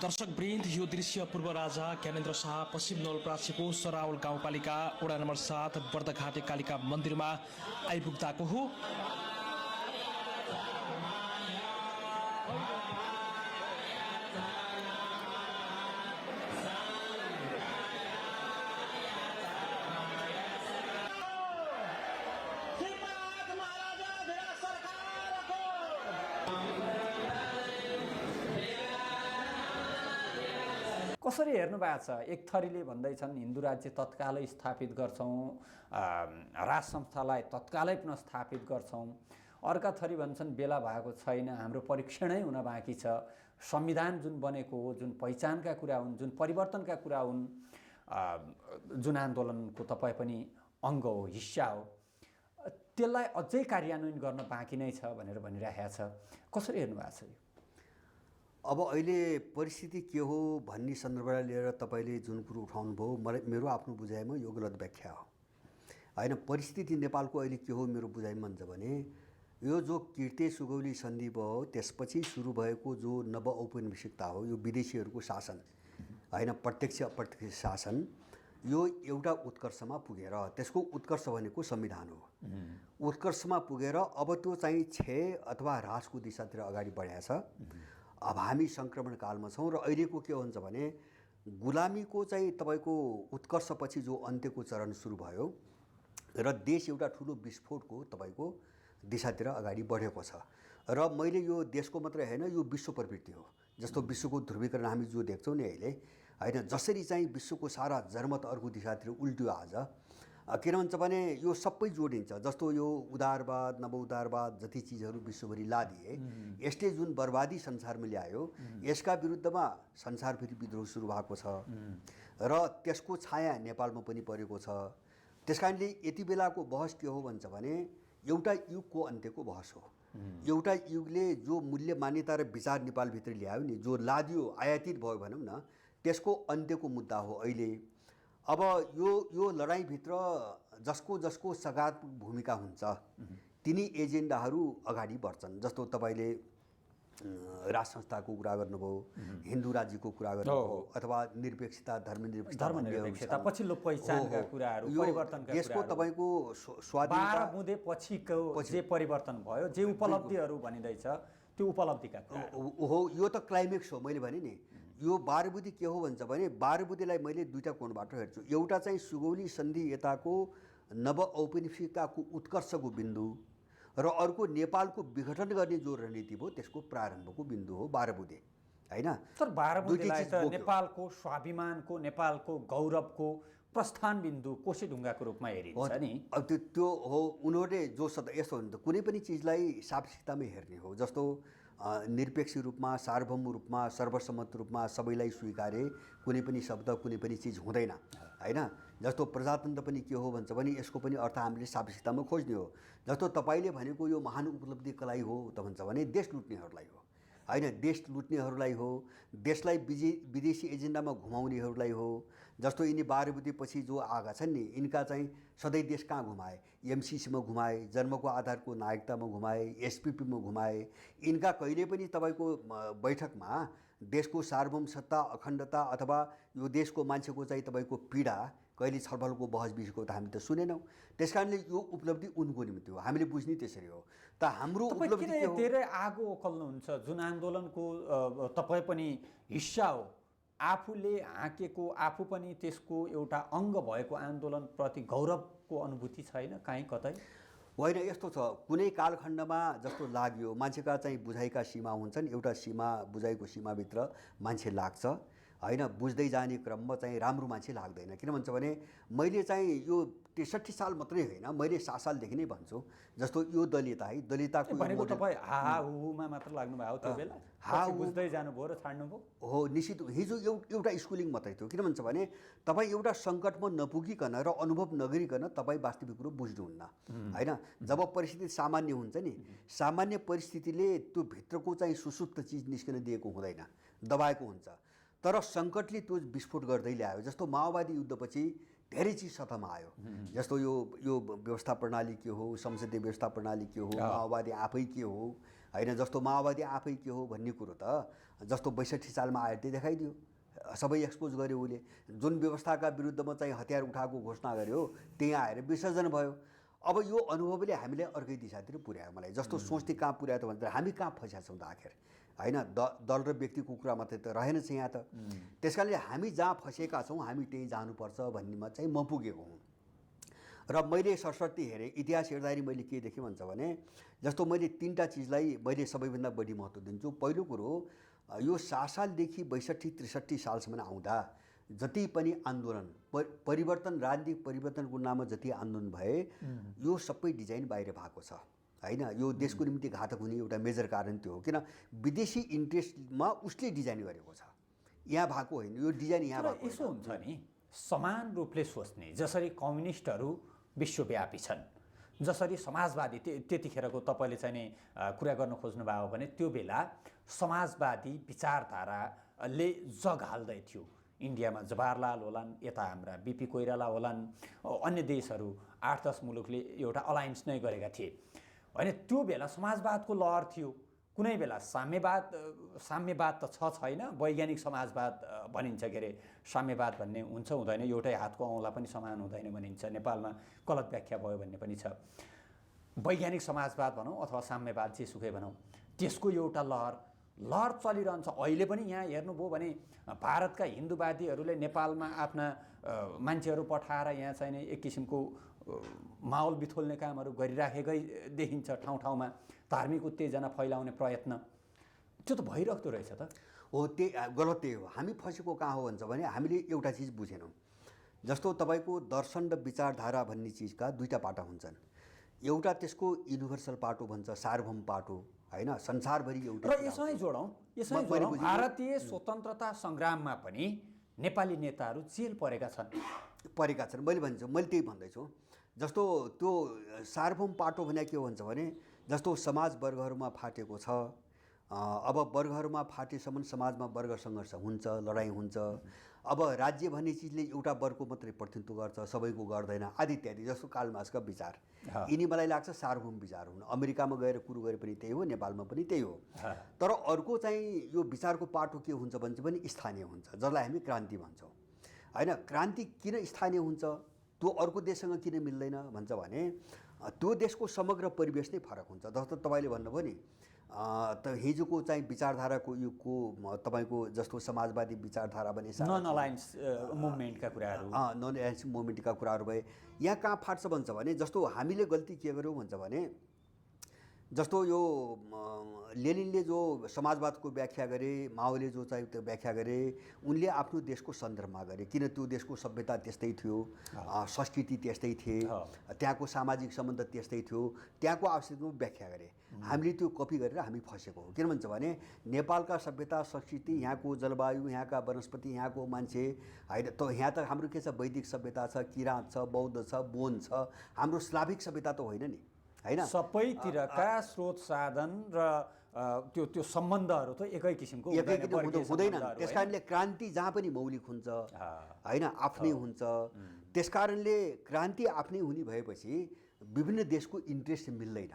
दर्शकवृन्द, यो दृश्य पूर्व राजा ज्ञानेन्द्र शाह पश्चिम नवलपरासीको सराउल गाउँपालिका वडा नम्बर 7 बर्दघाटे कालिका मन्दिरमा आइपुग्दाको हो। कसरी हेर्नु भएको छ? एक थरीले भन्दैछन् हिन्दू राज्य तत्कालै स्थापित गर्छौँ, राज संस्थालाई तत्कालै पुनः स्थापित गर्छौँ। अर्का थरी भन्छन् बेला भएको छैन, हाम्रो परीक्षणै हुन बाँकी छ। संविधान जुन बनेको हो, जुन पहिचानका कुरा हुन्, जुन परिवर्तनका कुरा हुन्, जुन आन्दोलनको तपाईँ पनि अङ्ग हो, हिस्सा हो, त्यसलाई अझै कार्यान्वयन गर्न बाँकी नै छ भनेर भनिरहेको छ। कसरी हेर्नु भएको छ यो? अब अहिले परिस्थिति के हो भन्ने सन्दर्भलाई लिएर तपाईँले जुन कुरो उठाउनुभयो, मेरो आफ्नो बुझाइमा यो गलत व्याख्या हो होइन। परिस्थिति नेपालको अहिले के हो मेरो बुझाइमा भन्छ भने, यो जो किर्ते सुगौली सन्धि भयो त्यसपछि सुरु भएको जो नव औपनिवेशिकता हो, यो विदेशीहरूको शासन होइन, प्रत्यक्ष अप्रत्यक्ष शासन, यो एउटा उत्कर्षमा पुगेर, त्यसको उत्कर्ष भनेको संविधान हो, उत्कर्षमा पुगेर अब त्यो चाहिँ क्षय अथवा ह्रासको दिशातिर अगाडि बढाएको छ। अब हामी सङ्क्रमण कालमा छौँ र अहिलेको के हुन्छ भने गुलामीको चाहिँ तपाईँको उत्कर्षपछि जो अन्त्यको चरण सुरु भयो र देश एउटा ठुलो विस्फोटको तपाईँको दिशातिर अगाडि बढेको छ। र मैले यो देशको मात्रै होइन, यो विश्व प्रवृत्ति हो। जस्तो विश्वको ध्रुवीकरण हामी जो देख्छौँ नि अहिले होइन, जसरी चाहिँ विश्वको सारा जनमत अर्को दिशातिर उल्ट्यो आज, किन भन्छ भने यो सबै जोडिन्छ। जस्तो यो उदारवाद नव उदारवाद जति चिजहरू विश्वभरि लादिए, यसले जुन बर्बादी संसारमा ल्यायो, यसका विरुद्धमा संसार फेरि विद्रोह सुरु भएको छ र त्यसको छाया नेपालमा पनि परेको छ। त्यस कारणले यति बेलाको बहस के हो भन्छ भने एउटा युगको अन्त्यको बहस हो। एउटा युगले जो मूल्य मान्यता र विचार नेपालभित्र ल्यायो नि, जो लादियो, आयातित भयो भनौँ न, त्यसको अन्त्यको मुद्दा हो अहिले। अब यो लडाइँभित्र जसको जसको सकारात्मक भूमिका हुन्छ तिनी एजेन्डाहरू अगाडि बढ्छन्। जस्तो तपाईँले राज संस्थाको कुरा गर्नुभयो, हिन्दू राज्यको कुरा गर्नुभयो, अथवा निरपेक्षता, धर्मनिरपेक्षता, पछिल्लो पहिचानका कुराहरू, परिवर्तनका देशको तपाईँको स्वाधीनता 12 बुँदे पछिको जे परिवर्तन भयो, जे उपलब्धिहरू भनिँदैछ, त्यो उपलब्धिका कुरा हो। यो त क्लाइमेक्स हो। मैले भने नि यो 12 बुँदे के हो भन्छ भने 12 बुँदेलाई मैले दुईटा कोणबाट हेर्छु। एउटा चाहिँ सुगौली सन्धि यताको नव औपनिवेशिकताको उत्कर्षको बिन्दु र अर्को नेपालको विघटन गर्ने जो रणनीति भयो त्यसको प्रारम्भको बिन्दु हो 12 बुँदे होइन। तर 12 बुँदेलाई त नेपालको स्वाभिमानको, नेपालको गौरवको प्रस्थान बिन्दु कोसीढुङ्गाको रूपमा हेरिन्छ नि। अब त्यो हो उनीहरूले जो यस्तो हो नि त, कुनै पनि चिजलाई सापेक्षतामै हेर्ने हो। जस्तो निरपेक्ष रूपमा, सार्वभौम रूपमा, सर्वसम्मत रूपमा सबैलाई स्वीकारे कुनै पनि शब्द, कुनै पनि चिज हुँदैन होइन। जस्तो प्रजातन्त्र पनि के हो भन्छ भने यसको पनि अर्थ हामीले सापेक्षतामा खोज्ने हो। जस्तो तपाईँले भनेको यो महान उपलब्धि कसलाई हो त भन्छ भने देश लुट्नेहरूलाई हो होइन, देश लुट्नेहरूलाई हो, देशलाई विदेशी एजेन्डामा घुमाउनेहरूलाई हो। जस्तो यिनी 12 बुँदे पछि जो आएका छन् नि, यिनका चाहिँ सधैँ देश कहाँ घुमाए, एमसिसीमा घुमाए, जन्मको आधारको नागरिकतामा घुमाए, एसपिपीमा घुमाए। यिनका कहिले पनि तपाईँको बैठकमा देशको सार्वभौम सत्ता, अखण्डता अथवा यो देशको मान्छेको चाहिँ तपाईँको पीडा कहिले छलफलको बहस विषयको त हामी त सुनेनौँ। त्यस कारणले यो उपलब्धि उनको निम्ति हो, हामीले बुझ्ने त्यसरी हो। त हाम्रो उपलब्धि के हो? धेरै आगो ओकल्नुहुन्छ जुन आन्दोलनको तपाईँ पनि हिस्सा हो, आफूले हाँकेको, आफू पनि त्यसको एउटा अङ्ग भएको आन्दोलनप्रति गौरवको अनुभूति छैन कहीँ कतै? होइन, यस्तो छ, कुनै कालखण्डमा जस्तो लाग्यो मान्छेका चाहिँ बुझाइका सीमा हुन्छन्, एउटा सीमा बुझाइको सीमाभित्र मान्छे लाग्छ होइन। बुझ्दै जाने क्रममा चाहिँ राम्रो मान्छे लाग्दैन। किन भन्छ भने मैले चाहिँ यो 63 साल मात्रै होइन, मैले 7 सालदेखि नै भन्छु। जस्तो यो दलिता है, दलिताको भनेको तपाईँ हाहुमा मात्र लाग्नु भयो त्यो बेला, बुझ्दै जानुभयो र छाड्नुभयो हो। निश्चित हिजो एउटा स्कुलिङ मात्रै थियो। किन भन्छ भने तपाईँ एउटा सङ्कटमा नपुगिकन र अनुभव नगरिकन तपाईँ वास्तविक कुरो बुझ्नुहुन्न होइन। जब परिस्थिति सामान्य हुन्छ नि, सामान्य परिस्थितिले त्यो भित्रको चाहिँ सुसुप्त चिज निस्किन दिएको हुँदैन, दबाएको हुन्छ। तर सङ्कटले त्यो विस्फोट गर्दै ल्यायो। जस्तो माओवादी युद्धपछि धेरै चिज सतहमा आयो, जस्तो यो व्यवस्था प्रणाली के हो, संसदीय व्यवस्था प्रणाली के हो, माओवादी आफै के हो, होइन। जस्तो माओवादी आफै के हो भन्ने कुरो त जस्तो 62 सालमा आयो त्यो देखाइदियो, सबै एक्सपोज गर्यो उसले। जुन व्यवस्थाका विरुद्धमा चाहिँ हतियार उठाएको घोषणा गर्यो त्यहीँ आएर विसर्जन भयो। अब यो अनुभवले हामीलाई अर्कै दिशातिर पुर्यायो। मलाई जस्तो सोच्दै कहाँ पुर्यायो त भन्दा हामी कहाँ फँसेका छौँ त आखिर, होइन। दल र व्यक्तिको कुरा मात्रै त रहेनछ यहाँ त। त्यस कारणले हामी जहाँ फँसेका छौँ हामी त्यहीँ जानुपर्छ भन्नेमा चाहिँ म पुगेको हुँ। र मैले सरस्वती हेरेँ, इतिहास हेर्दाखेरि मैले के देखेँ भन्छ भने जस्तो मैले 3टा चिजलाई मैले सबैभन्दा बढी महत्त्व दिन्छु। पहिलो कुरो यो 7 सालदेखि 62-63 सालसम्म आउँदा जति पनि आन्दोलन परिवर्तन, राजनीतिक परिवर्तनको नाममा जति आन्दोलन भए यो सबै डिजाइन बाहिर भएको छ, होइन। यो देशको निम्ति घातक हुने एउटा मेजर कारण त्यो हो, किन विदेशी इन्ट्रेस्टमा उसले डिजाइन गरेको छ, यहाँ भएको होइन। यो डिजाइन यहाँ भएको यसो हुन्छ नि, समान रूपले सोच्ने, जसरी कम्युनिस्टहरू विश्वव्यापी छन्, जसरी समाजवादी त्यतिखेरको तपाईँले चाहिँ नि कुरा गर्न खोज्नुभयो भने त्यो बेला समाजवादी विचारधाराले जग हाल्दै थियो। इन्डियामा जवाहरलाल होलान्, यता हाम्रा बिपी कोइराला होलान्, अन्य देशहरू 8-10 मुलुकले एउटा अलायन्स नै गरेका थिए, होइन। त्यो बेला समाजवादको लहर थियो। कुनै बेला साम्यवाद त छैन, वैज्ञानिक समाजवाद भनिन्छ, के अरे साम्यवाद भन्ने हुन्छ हुँदैन, एउटै हातको औँला पनि समान हुँदैन भनिन्छ, नेपालमा गलत व्याख्या भयो भन्ने पनि छ। वैज्ञानिक समाजवाद भनौँ अथवा साम्यवाद जेसुकै भनौँ, त्यसको एउटा लहर चलिरहन्छ। अहिले पनि यहाँ हेर्नुभयो भने भारतका हिन्दूवादीहरूले नेपालमा आफ्ना मान्छेहरू पठाएर यहाँ चाहिँ एक किसिमको माहौल बिथोल्ने कामहरू गरिराखेकै देखिन्छ। ठाउँ ठाउँमा धार्मिक उत्तेजना फैलाउने प्रयत्न त्यो त भइरहेको रहेछ त। हो, त्यही गलत त्यही हो। हामी फसेको कहाँ हो भन्छ भने हामीले एउटा चिज बुझेनौँ। जस्तो तपाईँको दर्शन र विचारधारा भन्ने चिजका 2टा पाटा हुन्छन्। एउटा त्यसको युनिभर्सल पाटो भन्छ, सार्वभौम पाटो, होइन, संसारभरि एउटा। र यसै जोडौँ भारतीय स्वतन्त्रता सङ्ग्राममा पनि नेपाली नेताहरू जेल परेका छन्। मैले भन्छु, मैले त्यही भन्दैछु। जस्तो त्यो सार्वभौम पाटो भने के हो भन्छ भने जस्तो समाज वर्गहरूमा फाटेको छ। अब वर्गहरूमा फाटेसम्म समाजमा वर्ग सङ्घर्ष हुन्छ, लडाइँ हुन्छ। अब राज्य भन्ने चिजले एउटा वर्गको मात्रै प्रतिनिधित्व गर्छ, सबैको गर्दैन, आदि इत्यादि। जस्तो कार्ल मार्क्सका विचार यिनी मलाई लाग्छ सार्वभौम विचार हुन्। अमेरिकामा गएर कुरो गरे पनि त्यही हो, नेपालमा पनि त्यही हो। तर अर्को चाहिँ यो विचारको पाटो के हुन्छ भन्छ भने स्थानीय हुन्छ, जसलाई हामी क्रान्ति भन्छौँ, होइन। क्रान्ति किन स्थानीय हुन्छ, त्यो अर्को देशसँग किन मिल्दैन भन्छ भने त्यो देशको समग्र परिवेश नै फरक हुन्छ। जस्तो तपाईँले भन्नुभयो नि त हिजोको चाहिँ विचारधाराको युगको तपाईँको जस्तो समाजवादी विचारधारा भने नन अलायन्स मुभमेन्टका कुराहरू, नन अलायन्स मुभमेन्टका कुराहरू भए यहाँ कहाँ फाट्छ भन्छ भने जस्तो हामीले गल्ती के गर्यौँ भन्छ भने जस्तो यो लेनिनले जो समाजवादको व्याख्या गरे, माओले जो चाहिँ त्यो व्याख्या गरे, उनले आफ्नो देशको सन्दर्भमा गरे, किन त्यो देशको सभ्यता त्यस्तै थियो, संस्कृति त्यस्तै थिए, त्यहाँको सामाजिक सम्बन्ध त्यस्तै थियो, त्यहाँको आवश्यकताको व्याख्या गरे। हामीले त्यो कपी गरेर हामी फसेको हो। किन भन्छ भने नेपालका सभ्यता संस्कृति, यहाँको जलवायु, यहाँका वनस्पति, यहाँको मान्छे, होइन। त यहाँ त हाम्रो के छ, वैदिक सभ्यता छ, किराँत छ, बौद्ध छ, बोन छ। हाम्रो स्लाभिक सभ्यता त होइन नि, होइन। सबैतिरका स्रोत साधन र त्यो सम्बन्धहरू त एकै किसिमको हुँदैन। त्यस कारणले क्रान्ति जहाँ पनि मौलिक हुन्छ, होइन, आफ्नै हुन्छ। त्यस कारणले क्रान्ति आफ्नै हुने भएपछि विभिन्न देशको इन्ट्रेस्ट मिल्दैन।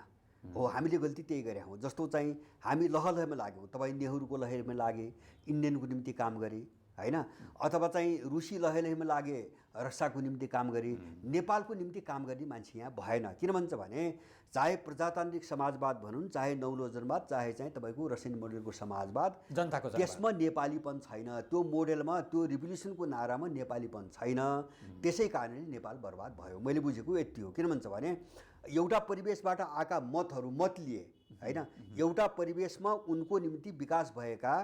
हो, हामीले गल्ती त्यही गरे हौँ। जस्तो चाहिँ हामी लहलहमा लाग्यौँ, तपाईँ नेहरूको लहरमा लागे, इन्डियनको निम्ति काम गरे, होइन, अथवा चाहिँ रुसी लहलहमा लागे, रसियाको निम्ति काम गरे, नेपालको निम्ति काम गर्ने मान्छे यहाँ भएन। किन भन्छ भने चाहे प्रजातान्त्रिक समाजवाद भनौँ, चाहे नौलो जनवाद, चाहे चाहिँ तपाईँको रसियन मोडेलको समाजवाद, जनताको त्यसमा नेपालीपन छैन। त्यो मोडेलमा, त्यो रिभोल्युसनको नारामा नेपालीपन छैन। त्यसै कारणले नेपाल बर्बाद भयो। मैले बुझेको यति हो। किन भन्छ भने एउटा परिवेशबाट आएका मतहरू मत लिए, होइन, एउटा परिवेशमा उनको निम्ति विकास भएका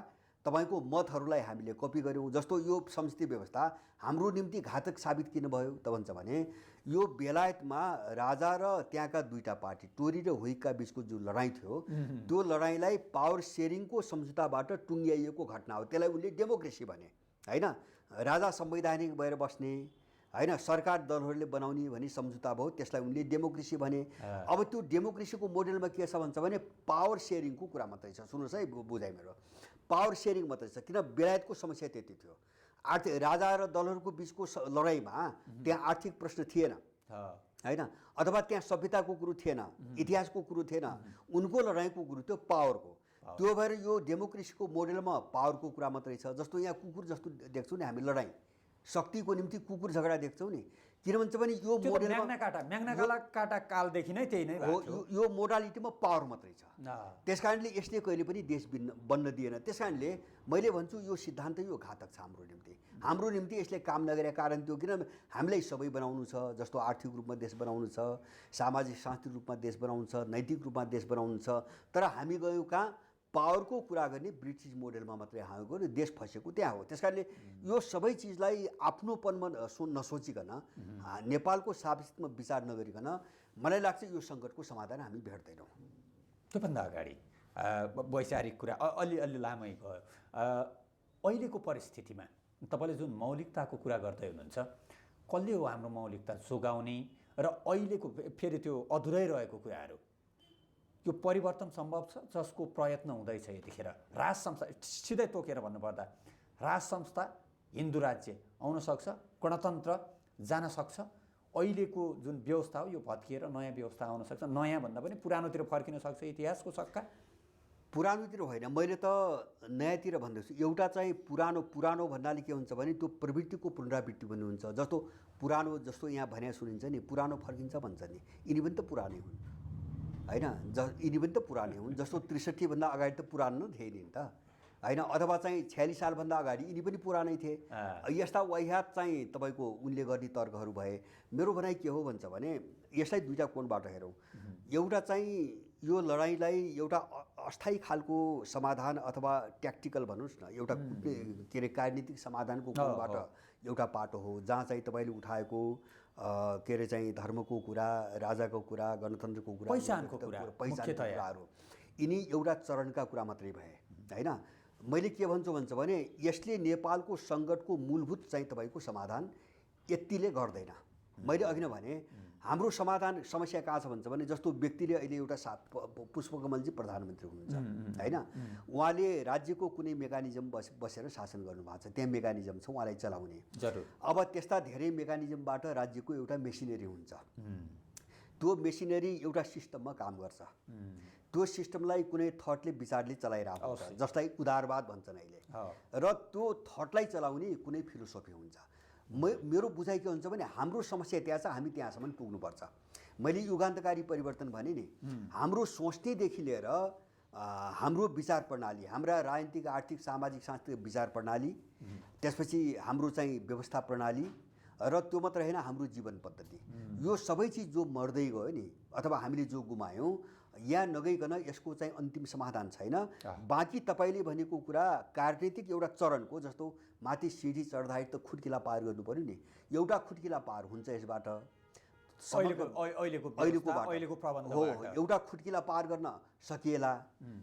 तपाईँको मतहरूलाई हामीले कपी गऱ्यौँ। जस्तो यो संसदीय व्यवस्था हाम्रो निम्ति घातक साबित किन भयो त भन्छ भने यो बेलायतमा राजा र त्यहाँका 2टा पार्टी, टोरी र हुइकका बिचको जो लडाइँ थियो, त्यो लडाइँलाई पावर सेयरिङको सम्झौताबाट टुङ्ग्याइएको घटना हो। त्यसलाई उनले डेमोक्रेसी भने, होइन। राजा संवैधानिक भएर बस्ने, होइन, सरकार दलहरूले बनाउने भनी सम्झौता भयो, त्यसलाई उनले डेमोक्रेसी भने। अब त्यो डेमोक्रेसीको मोडेलमा के छ भन्छ भने पावर सेयरिङको कुरा मात्रै छ। सुन्नुहोस् है, बुझाइ मेरो, पावर सेयरिङ मात्रै छ, किन बेलायतको समस्या त्यति थियो। आर्थिक राजा र दलहरूको बिचको लडाइँमा त्यहाँ आर्थिक प्रश्न थिएन होइन, अथवा त्यहाँ सभ्यताको कुरो थिएन, इतिहासको कुरो थिएन, उनको लडाइँको कुरो थियो पावरको। त्यो भएर यो डेमोक्रेसीको मोडेलमा पावरको कुरा मात्रै छ। जस्तो यहाँ कुकुर जस्तो देख्छौँ नि हामी, लडाइँ शक्तिको निम्ति कुकुर झगडा देख्छौँ नि, किन भन्छ भने यो मोडेलमा म्याग्ना काटा कालदेखि नै त्यही नै हो। यो मोडालिटीमा पावर मात्रै छ। त्यस कारणले यसले कहिले पनि देश बन्न दिएन। त्यस कारणले मैले भन्छु यो सिद्धान्त यो घातक छ हाम्रो निम्ति यसले काम नगरेका कारण थियो। किन हामीलाई सबै बनाउनु छ, जस्तो आर्थिक रूपमा देश बनाउनु छ, सामाजिक सांस्कृतिक रूपमा देश बनाउनु छ, नैतिक रूपमा देश बनाउनु छ, तर हामी गयौँ कहाँ पावरको कुरा गर्ने ब्रिटिस मोडेलमा मात्रै हामी गयो, देश फसेको त्यहाँ हो। त्यस कारणले यो सबै चिजलाई आफ्नोपनमा नसोचिकन नेपालको सापेक्षमा विचार नगरिकन मलाई लाग्छ यो सङ्कटको समाधान हामी भेट्दैनौँ। त्योभन्दा अगाडि वैचारिक कुरा अलि लामै भयो। अहिलेको परिस्थितिमा तपाईँले जुन मौलिकताको कुरा गर्दै हुनुहुन्छ, कसले हो हाम्रो मौलिकता जोगाउने र अहिलेको फेरि त्यो अधुरै रहेको कुराहरू, यो परिवर्तन सम्भव छ जसको प्रयत्न हुँदैछ यतिखेर? राज संस्था सिधै तोकेर भन्नुपर्दा राज संस्था हिन्दू राज्य आउन सक्छ, गणतन्त्र जान सक्छ, अहिलेको जुन व्यवस्था हो यो भत्किएर नयाँ व्यवस्था आउन सक्छ, नयाँ भन्दा पनि पुरानोतिर फर्किन सक्छ इतिहासको सक्का? पुरानोतिर होइन, मैले त नयाँतिर भन्दैछु। एउटा चाहिँ पुरानो भन्नाले के हुन्छ भने त्यो प्रवृत्तिको पुनरावृत्ति पनि हुन्छ। जस्तो पुरानो जस्तो यहाँ भने सुनिन्छ नि, पुरानो फर्किन्छ भन्छ नि, यिनी पनि त पुरानै हुन् होइन, यिनी पनि त पुरानै हुन्। जस्तो 63 भन्दा अगाडि त पुरानो थिए नि त होइन, अथवा चाहिँ 46 सालभन्दा अगाडि यिनी पनि पुरानै थिए। यस्ता वाहियात चाहिँ तपाईँको उनले गर्ने तर्कहरू भए। मेरो भनाइ के हो भन्छ भने यसलाई दुईवटा कोणबाट हेरौँ। एउटा चाहिँ यो लडाइँलाई एउटा अस्थायी खालको समाधान अथवा ट्याक्टिकल भन्नुहोस् न, एउटा के अरे राजनीतिक समाधानको कोणबाट एउटा पाटो हो, जहाँ चाहिँ तपाईँले उठाएको के अरे चाहिँ धर्मको कुरा, राजाको कुरा, गणतन्त्रको कुरा, पहिचानको कुराहरू, यिनी एउटा चरणका कुरा मात्रै भए होइन। मैले के भन्छ भने यसले नेपालको सङ्कटको मूलभूत चाहिँ तपाईँको समाधान यतिले गर्दैन। मैले अघि नै भने हाम्रो समाधान समस्या कहाँ छ भन्छ भने जस्तो व्यक्तिले अहिले एउटा पुष्पकमलजी प्रधानमन्त्री हुनुहुन्छ होइन, उहाँले राज्यको कुनै मेकानिजम बसेर शासन गर्नुभएको छ, त्यहाँ मेकानिजम छ उहाँलाई चलाउने। अब त्यस्ता धेरै मेकानिजमबाट राज्यको एउटा मेसिनरी हुन्छ, त्यो मेसिनरी एउटा सिस्टममा काम गर्छ, त्यो सिस्टमलाई कुनै थटले विचारले चलाइरहेको हुन्छ, जसलाई उदारवाद भन्छन् अहिले, र त्यो थटलाई चलाउने कुनै फिलोसफी हुन्छ। मेरो बुझाइ के हुन्छ भने हाम्रो समस्या त्यहाँ छ, हामी त्यहाँसम्म पुग्नुपर्छ। मैले युगान्तकारी परिवर्तन भने नि, हाम्रो सोच्नेदेखि लिएर हाम्रो विचार प्रणाली, हाम्रा राजनीतिक, आर्थिक, सामाजिक, सांस्कृतिक विचार प्रणाली, त्यसपछि हाम्रो चाहिँ व्यवस्था प्रणाली, र त्यो मात्र होइन हाम्रो जीवन पद्धति, यो सबै चिज जो मर्दै गयो नि अथवा हामीले जो गुमायौँ, यहाँ नगइकन यसको चाहिँ अन्तिम समाधान छैन। बाँकी तपाईँले भनेको कुरा राजनीतिक एउटा चरणको, जस्तो माथि सिडी चढ्दाखेरि त खुड्किला पार गर्नु पऱ्यो नि, एउटा खुड्किला पार हुन्छ यसबाट, अहिलेको प्रबन्ध हो, एउटा खुड्किला पार गर्न सकिएला,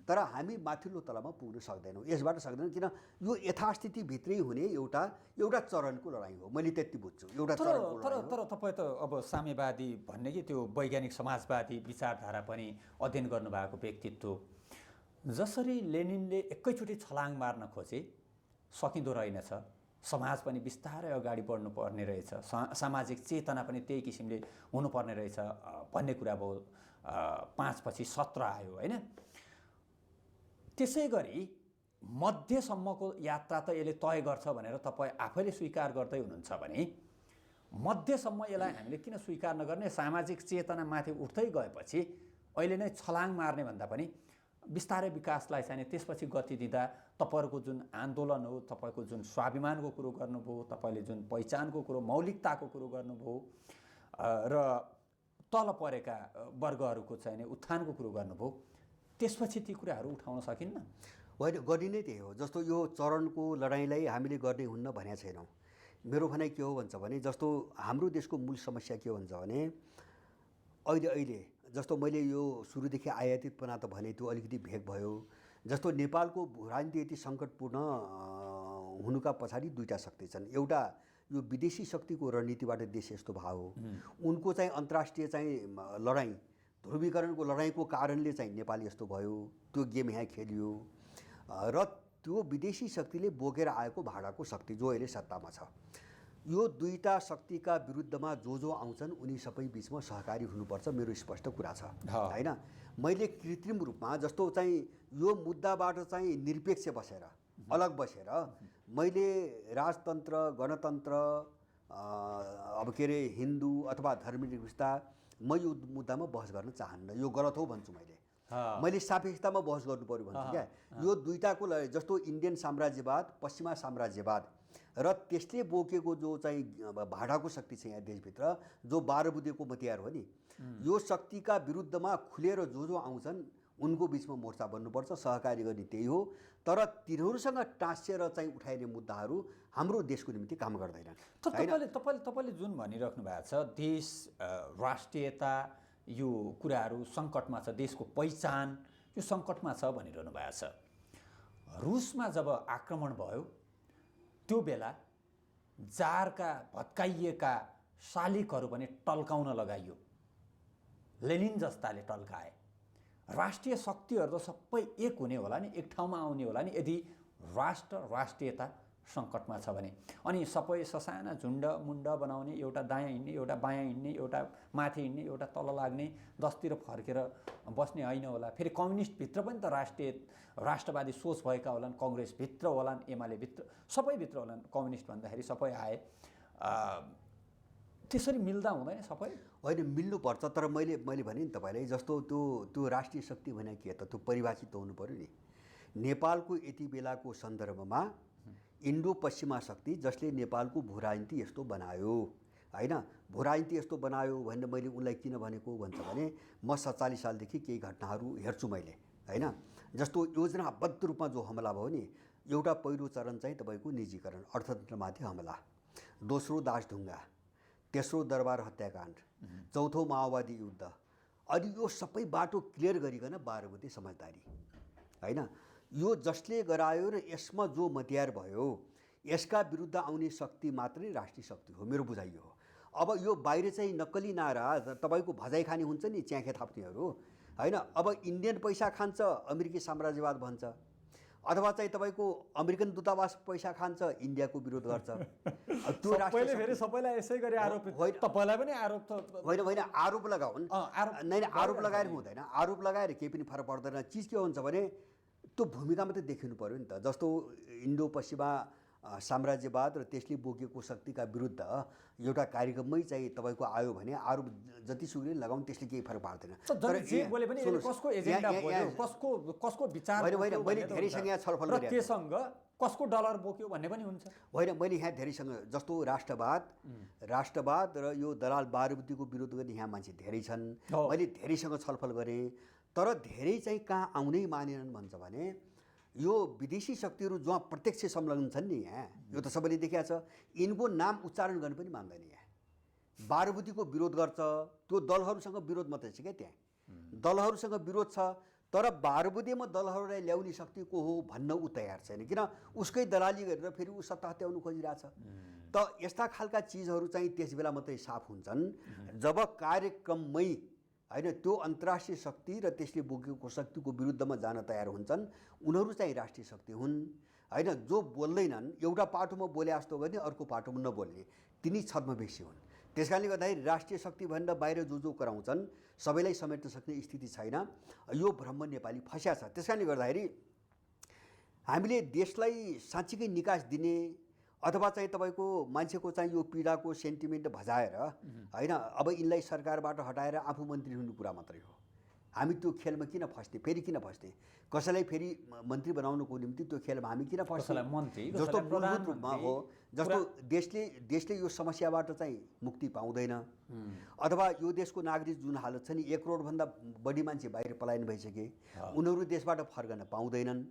तर हामी माथिल्लो तलमा पुग्न सक्दैनौँ, यसबाट सक्दैनौँ, किन यो यथास्थितिभित्रै हुने एउटा चरणको लडाइँ हो, मैले त्यति बुझ्छु। एउटा तर तपाईँ त अब साम्यवादी भन्ने कि त्यो वैज्ञानिक समाजवादी विचारधारा पनि अध्ययन गर्नुभएको व्यक्तित्व, जसरी लेनिनले एकैचोटि छलाङ मार्न खोजे सकिँदो रहेनछ, समाज पनि बिस्तारै अगाडि बढ्नुपर्ने रहेछ, सामाजिक चेतना पनि त्यही किसिमले हुनुपर्ने रहेछ भन्ने कुरा भयो, 5पछि 17 आयो होइन। त्यसै गरी मध्यसम्मको यात्रा त यसले तय गर्छ भनेर तपाईँ आफैले स्वीकार गर्दै हुनुहुन्छ भने मध्यसम्म यसलाई हामीले किन स्वीकार नगर्ने? सामाजिक चेतना माथि उठ्दै गएपछि अहिले नै छलाङ मार्ने भन्दा पनि बिस्तारै विकासलाई चाहिँ त्यसपछि गति दिँदा तपाईँहरूको जुन आन्दोलन हो, तपाईँको जुन स्वाभिमानको कुरो गर्नुभयो, तपाईँले जुन पहिचानको कुरो, मौलिकताको कुरो गर्नुभयो र तल परेका वर्गहरूको चाहिँ उत्थानको कुरो गर्नुभयो, त्यसपछि ती कुराहरू उठाउन सकिन्न? होइन, गर्ने नै त्यही हो। जस्तो यो चरणको लडाइँलाई हामीले गर्ने हुन्न भनेको छैनौँ। मेरो भनाइ के हो भन्छ भने जस्तो हाम्रो देशको मूल समस्या के भन्छ भने अहिले जस्तो मैले यो सुरुदेखि आयातितपना त भने त्यो अलिकति भेग भयो। जस्तो नेपालको राजनीति यति सङ्कटपूर्ण हुनुका पछाडि दुईवटा शक्ति छन्। एउटा यो विदेशी शक्तिको रणनीतिबाट देश यस्तो भयो, उनको चाहिँ अन्तर्राष्ट्रिय चाहिँ लडाइँ, ध्रुवीकरणको लडाइँको कारणले चाहिँ नेपाल यस्तो भयो, त्यो गेम यहाँ खेलियो, र त्यो विदेशी शक्तिले बोकेर आएको भाडाको शक्ति जो अहिले सत्तामा छ, यो दुईटा शक्तिका विरुद्धमा जो आउँछन् उनी सबै बिचमा सहकारी हुनुपर्छ, मेरो स्पष्ट कुरा छ हैन। मैले कृत्रिम रूपमा जस्तो चाहिँ यो मुद्दाबाट चाहिँ निरपेक्ष बसेर अलग बसेर मैले राजतन्त्र गणतन्त्र अब के अरे हिन्दू अथवा धर्मनिरपेक्षता म यो मुद्दामा बहस गर्न चाहन्न, यो गलत हो भन्छु। मैले सापेक्षतामा बहस गर्नु पर्यो भन्छु क्या। यो दुईटाको जस्तो इन्डियन साम्राज्यवाद पश्चिमा साम्राज्यवाद र त्यसले बोकेको जो चाहिँ भाडाको शक्ति छ यहाँ देशभित्र जो 12 बुँदेको मतियार हो नि, यो शक्तिका विरुद्धमा खुलेर जो आउँछन् उनको बिचमा मोर्चा बन्नुपर्छ, सहकारी गर्ने त्यही हो। तर तिनीहरूसँग टाँसेर चाहिँ उठाइने मुद्दाहरू हाम्रो देशको निम्ति काम गर्दैन। तपाईँले जुन भनिराख्नु भएको छ देश राष्ट्रियता यो कुराहरू सङ्कटमा छ, देशको पहिचान यो सङ्कटमा छ भनिरहनु भएको छ। रुसमा जब आक्रमण भयो त्यो बेला जारका भत्काइएका शालिकहरू पनि टल्काउन लगाइयो, लेनिन जस्ताले टल्काए। राष्ट्रिय शक्तिहरू त सबै एक हुने होला नि, एक ठाउँमा आउने होला नि यदि राष्ट्रियता सङ्कटमा छ भने। अनि सबै ससाना झुन्ड मुन्ड बनाउने, एउटा दायाँ हिँड्ने एउटा बायाँ हिँड्ने, एउटा माथि हिँड्ने एउटा तल लाग्ने, दसतिर फर्केर बस्ने होइन होला। फेरि कम्युनिस्टभित्र पनि त राष्ट्रवादी सोच भएका होलान्, कङ्ग्रेसभित्र होलान्, एमालेभित्र सबैभित्र होलान्। कम्युनिस्ट भन्दाखेरि सबै आए, त्यसरी मिल्दा हुँदैन सबै होइन, मिल्नुपर्छ। तर मैले भने नि तपाईँलाई जस्तो त्यो राष्ट्रिय शक्ति भने के त त्यो परिभाषित हुनु पऱ्यो नि। नेपालको यति बेलाको सन्दर्भमा इन्डो पश्चिमा शक्ति जसले नेपालको भूराजनीति यस्तो बनायो हैन, भूराजनीति यस्तो बनायो भनेर मैले उनलाई किन भनेको भन्छ भने म 47 सालदेखि केही घटनाहरू हेर्छु मैले हैन। जस्तो योजनाबद्ध रूपमा जो हमला भयो नि, एउटा पहिलो चरण चाहिँ तपाईँको निजीकरण अर्थतन्त्रमाथि हमला, दोस्रो दासढुङ्गा, तेस्रो दरबार हत्याकाण्ड, चौथो माओवादी युद्ध, अनि यो सबै बाटो क्लियर गरिकन 12 बुँदे समझदारी हैन। यो जसले गरायो र यसमा जो मतियार भयो यसका विरुद्ध आउने शक्ति मात्रै राष्ट्रिय शक्ति हो, मेरो बुझाइ हो। अब यो बाहिर चाहिँ नक्कली नारा तपाईँको भजाइ खाने हुन्छ नि च्याखे थाप्नेहरू हैन। अब इन्डियन पैसा खान्छ अमेरिकी साम्राज्यवाद भन्छ, अथवा चाहिँ तपाईँको अमेरिकन दूतावास पैसा खान्छ इन्डियाको विरोध गर्छ। त्यो राष्ट्रले फेरि सबैलाई यसै गरी आरोप, तपाईलाई पनि आरोप त होइन आरोप लगाउन्, नै आरोप लगाएर हुँदैन, आरोप लगाएर केही पनि फरक पर्दैन। चिज के हुन्छ भने त्यो भूमिकामा त देखिनु पर्यो नि त। जस्तो इन्डो पश्चिमा साम्राज्यवाद र त्यसले बोकेको शक्तिका विरुद्ध एउटा कार्यक्रममै चाहिँ तपाईँको आयो भने आरोप जतिसुकै लगाउनु त्यसले केही फरक पार्दैन। तर जे बोले पनि कसको एजेन्डा बोल्यो, कसको विचार होइन, मैले धेरैसँग यहाँ छलफल गरेँ, त्यससँग कसको डलर बोक्यो भन्ने पनि हुन्छ। होइन, मैले यहाँ धेरैसँग जस्तो राष्ट्रवाद र यो दलाल 12 बुँदेको विरोध गर्ने यहाँ मान्छे धेरै छन्, मैले धेरैसँग छलफल गरेँ। तर धेरै चाहिँ कहाँ आउनै मानेनन् भन्छ भने यो विदेशी शक्तिहरू जहाँ प्रत्यक्ष संलग्न छन् नि यहाँ, यो त सबैले देखिया छ, यिनको नाम उच्चारण गर्न पनि मान्दैन। यहाँ 12 बुँदेको विरोध गर्छ, त्यो दलहरूसँग विरोध मात्रै छ क्या, त्यहाँ दलहरूसँग विरोध छ। तर 12 बुँदेमा दलहरूलाई ल्याउने शक्ति को हो भन्न ऊ तयार छैन, किन उसकै दलाली गरेर फेरि ऊ सत्ता हत्याउनु खोजिरहेछ। त यस्ता खालका चिजहरू चाहिँ त्यस बेला मात्रै साफ हुन्छन् जब कार्यक्रममै हैन त्यो अन्तर्राष्ट्रिय शक्ति र त्यसले बोकेको शक्तिको विरुद्धमा जान तयार हुन्छन्, उनीहरू चाहिँ राष्ट्रिय शक्ति हुन् हैन। जो बोल्दैनन्, एउटा पाटोमा बोले जस्तो गर्ने अर्को पाटोमा नबोल्ने, तिनी छद्मवेशी हुन्। त्यसकारणले गर्दाखेरि राष्ट्रिय शक्ति भनेर बाहिर जो कराउँछन् सबैलाई समेट्न सक्ने स्थिति छैन। यो भ्रम नेपाली फस्या छ। त्यसकारणले गर्दाखेरि हामीले देशलाई साँच्चीकै निकास दिने अथवा चाहिँ तपाईँको मान्छेको चाहिँ यो पीडाको सेन्टिमेन्ट भजाएर हैन अब यिनलाई सरकारबाट हटाएर आफू मन्त्री हुनु कुरा मात्रै हो। हामी त्यो खेलमा किन फस्ने, फेरि किन फस्ने, कसैलाई फेरि मन्त्री बनाउनुको निम्ति त्यो खेलमा हामी किन फस्ने? जस्तो मूलभूत रूपमा हो, जस्तो देशले यो समस्याबाट चाहिँ मुक्ति पाउँदैन, अथवा यो देशको नागरिक जुन हालत छ नि 1 करोडभन्दा बढी मान्छे बाहिर पलायन भइसके, उनीहरू देशबाट फर्कन पाउँदैनन्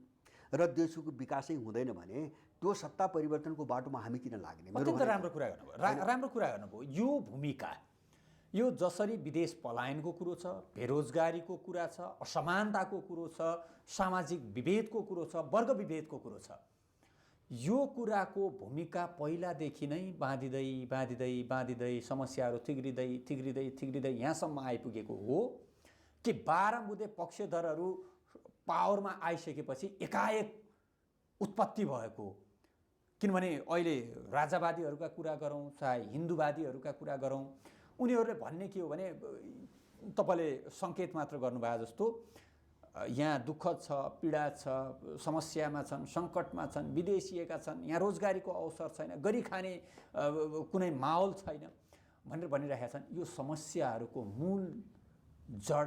र देशको विकासै हुँदैन भने त्यो सत्ता परिवर्तनको बाटोमा हामी किन लाग्ने? राम्रो कुरा गर्नुभयो। यो भूमिका, यो जसरी विदेश पलायनको कुरो छ, बेरोजगारीको कुरा छ, असमानताको कुरो छ, सामाजिक विभेदको कुरो छ, वर्ग विभेदको कुरो छ, यो कुराको भूमिका पहिलादेखि नै बाँधिँदै समस्याहरू थिग्रिँदै यहाँसम्म आइपुगेको हो कि 12 बुँदे पक्षधरहरू पावरमा आइसकेपछि एकाएक उत्पत्ति भएको, किनभने अहिले राजावादीहरूका कुरा गरौँ चाहे हिन्दूवादीहरूका कुरा गरौँ, उनीहरूले भन्ने के हो भने तपाईँले सङ्केत मात्र गर्नुभयो जस्तो यहाँ दुःख छ, पीडा छ, समस्यामा छन्, सङ्कटमा छन्, विदेशिएका छन्, यहाँ रोजगारीको अवसर छैन, गरी खाने कुनै माहौल छैन भनेर भनिरहेका छन्। यो समस्याहरूको मूल जड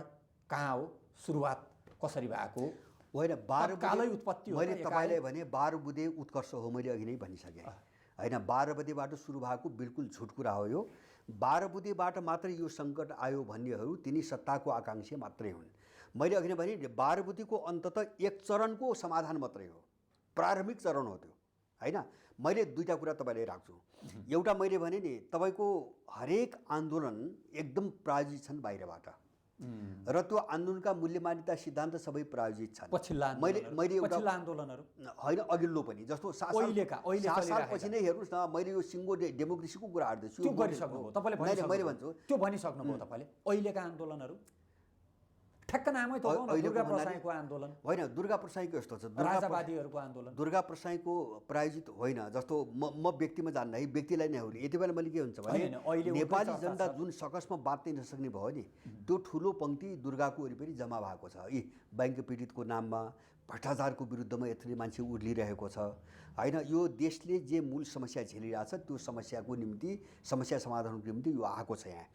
कहाँ हो, सुरुवात कसरी भएको? होइन, तत्कालै उत्पत्ति हो। मैले तपाईँलाई भने 12 बुँदे उत्कर्ष हो, मैले अघि नै भनिसकेँ होइन। 12 बुँदेबाट सुरु भएको बिल्कुल झुट कुरा हो यो। 12 बुँदेबाट मात्रै यो सङ्कट आयो भन्नेहरू तिनी सत्ताको आकाङ्क्षी मात्रै हुन्। मैले अघि नै भने 12 बुँदेको अन्ततः एक चरणको समाधान मात्रै हो, प्रारम्भिक चरण हो त्यो होइन। मैले दुईवटा कुरा तपाईँलाई राख्छु। एउटा मैले भने नि तपाईँको हरेक आन्दोलन एकदम प्रायोजित छन् बाहिरबाट, र त्यो आन्दोलनका मूल्य मान्यता सिद्धान्त सबै प्रायोजित छन्। मैले एउटा आन्दोलनहरू होइन, अघिल्लो पनि जस्तो 7 सालपछि नै हेर्नुहोस् न, मैले यो सिङ्गो डेमोक्रेसीको कुरा गर्दैछु। त्यो गरिसक्नुभयो तपाईँले, मैले भन्छु त्यो भनिसक्नुभयो तपाईँले। अहिलेका आन्दोलनहरू ठ्याक्क नामै त दुर्गा प्रसाईको आन्दोलन होइन, दुर्गा प्रसाईको यस्तो छ, राजावादीहरूको आन्दोलन दुर्गा प्रसाईको प्रायोजित होइन। जस्तो म व्यक्तिमा जान्न है, व्यक्तिलाई नै हो। यति बेला मैले के हुन्छ भने नेपाली जनता जुन सकसमा बाँच्नै नसक्ने भयो नि, त्यो ठुलो पङ्क्ति दुर्गाको वरिपरि जम्मा भएको छ। यी बैंक पीडितको नाममा भ्रष्टाचारको विरुद्धमा यत्रो मान्छे उर्लिरहेको छ होइन। यो देशले जे मूल समस्या झेलिरहेछ त्यो समस्याको निम्ति, समस्या समाधानको निम्ति यो आएको छ यहाँ।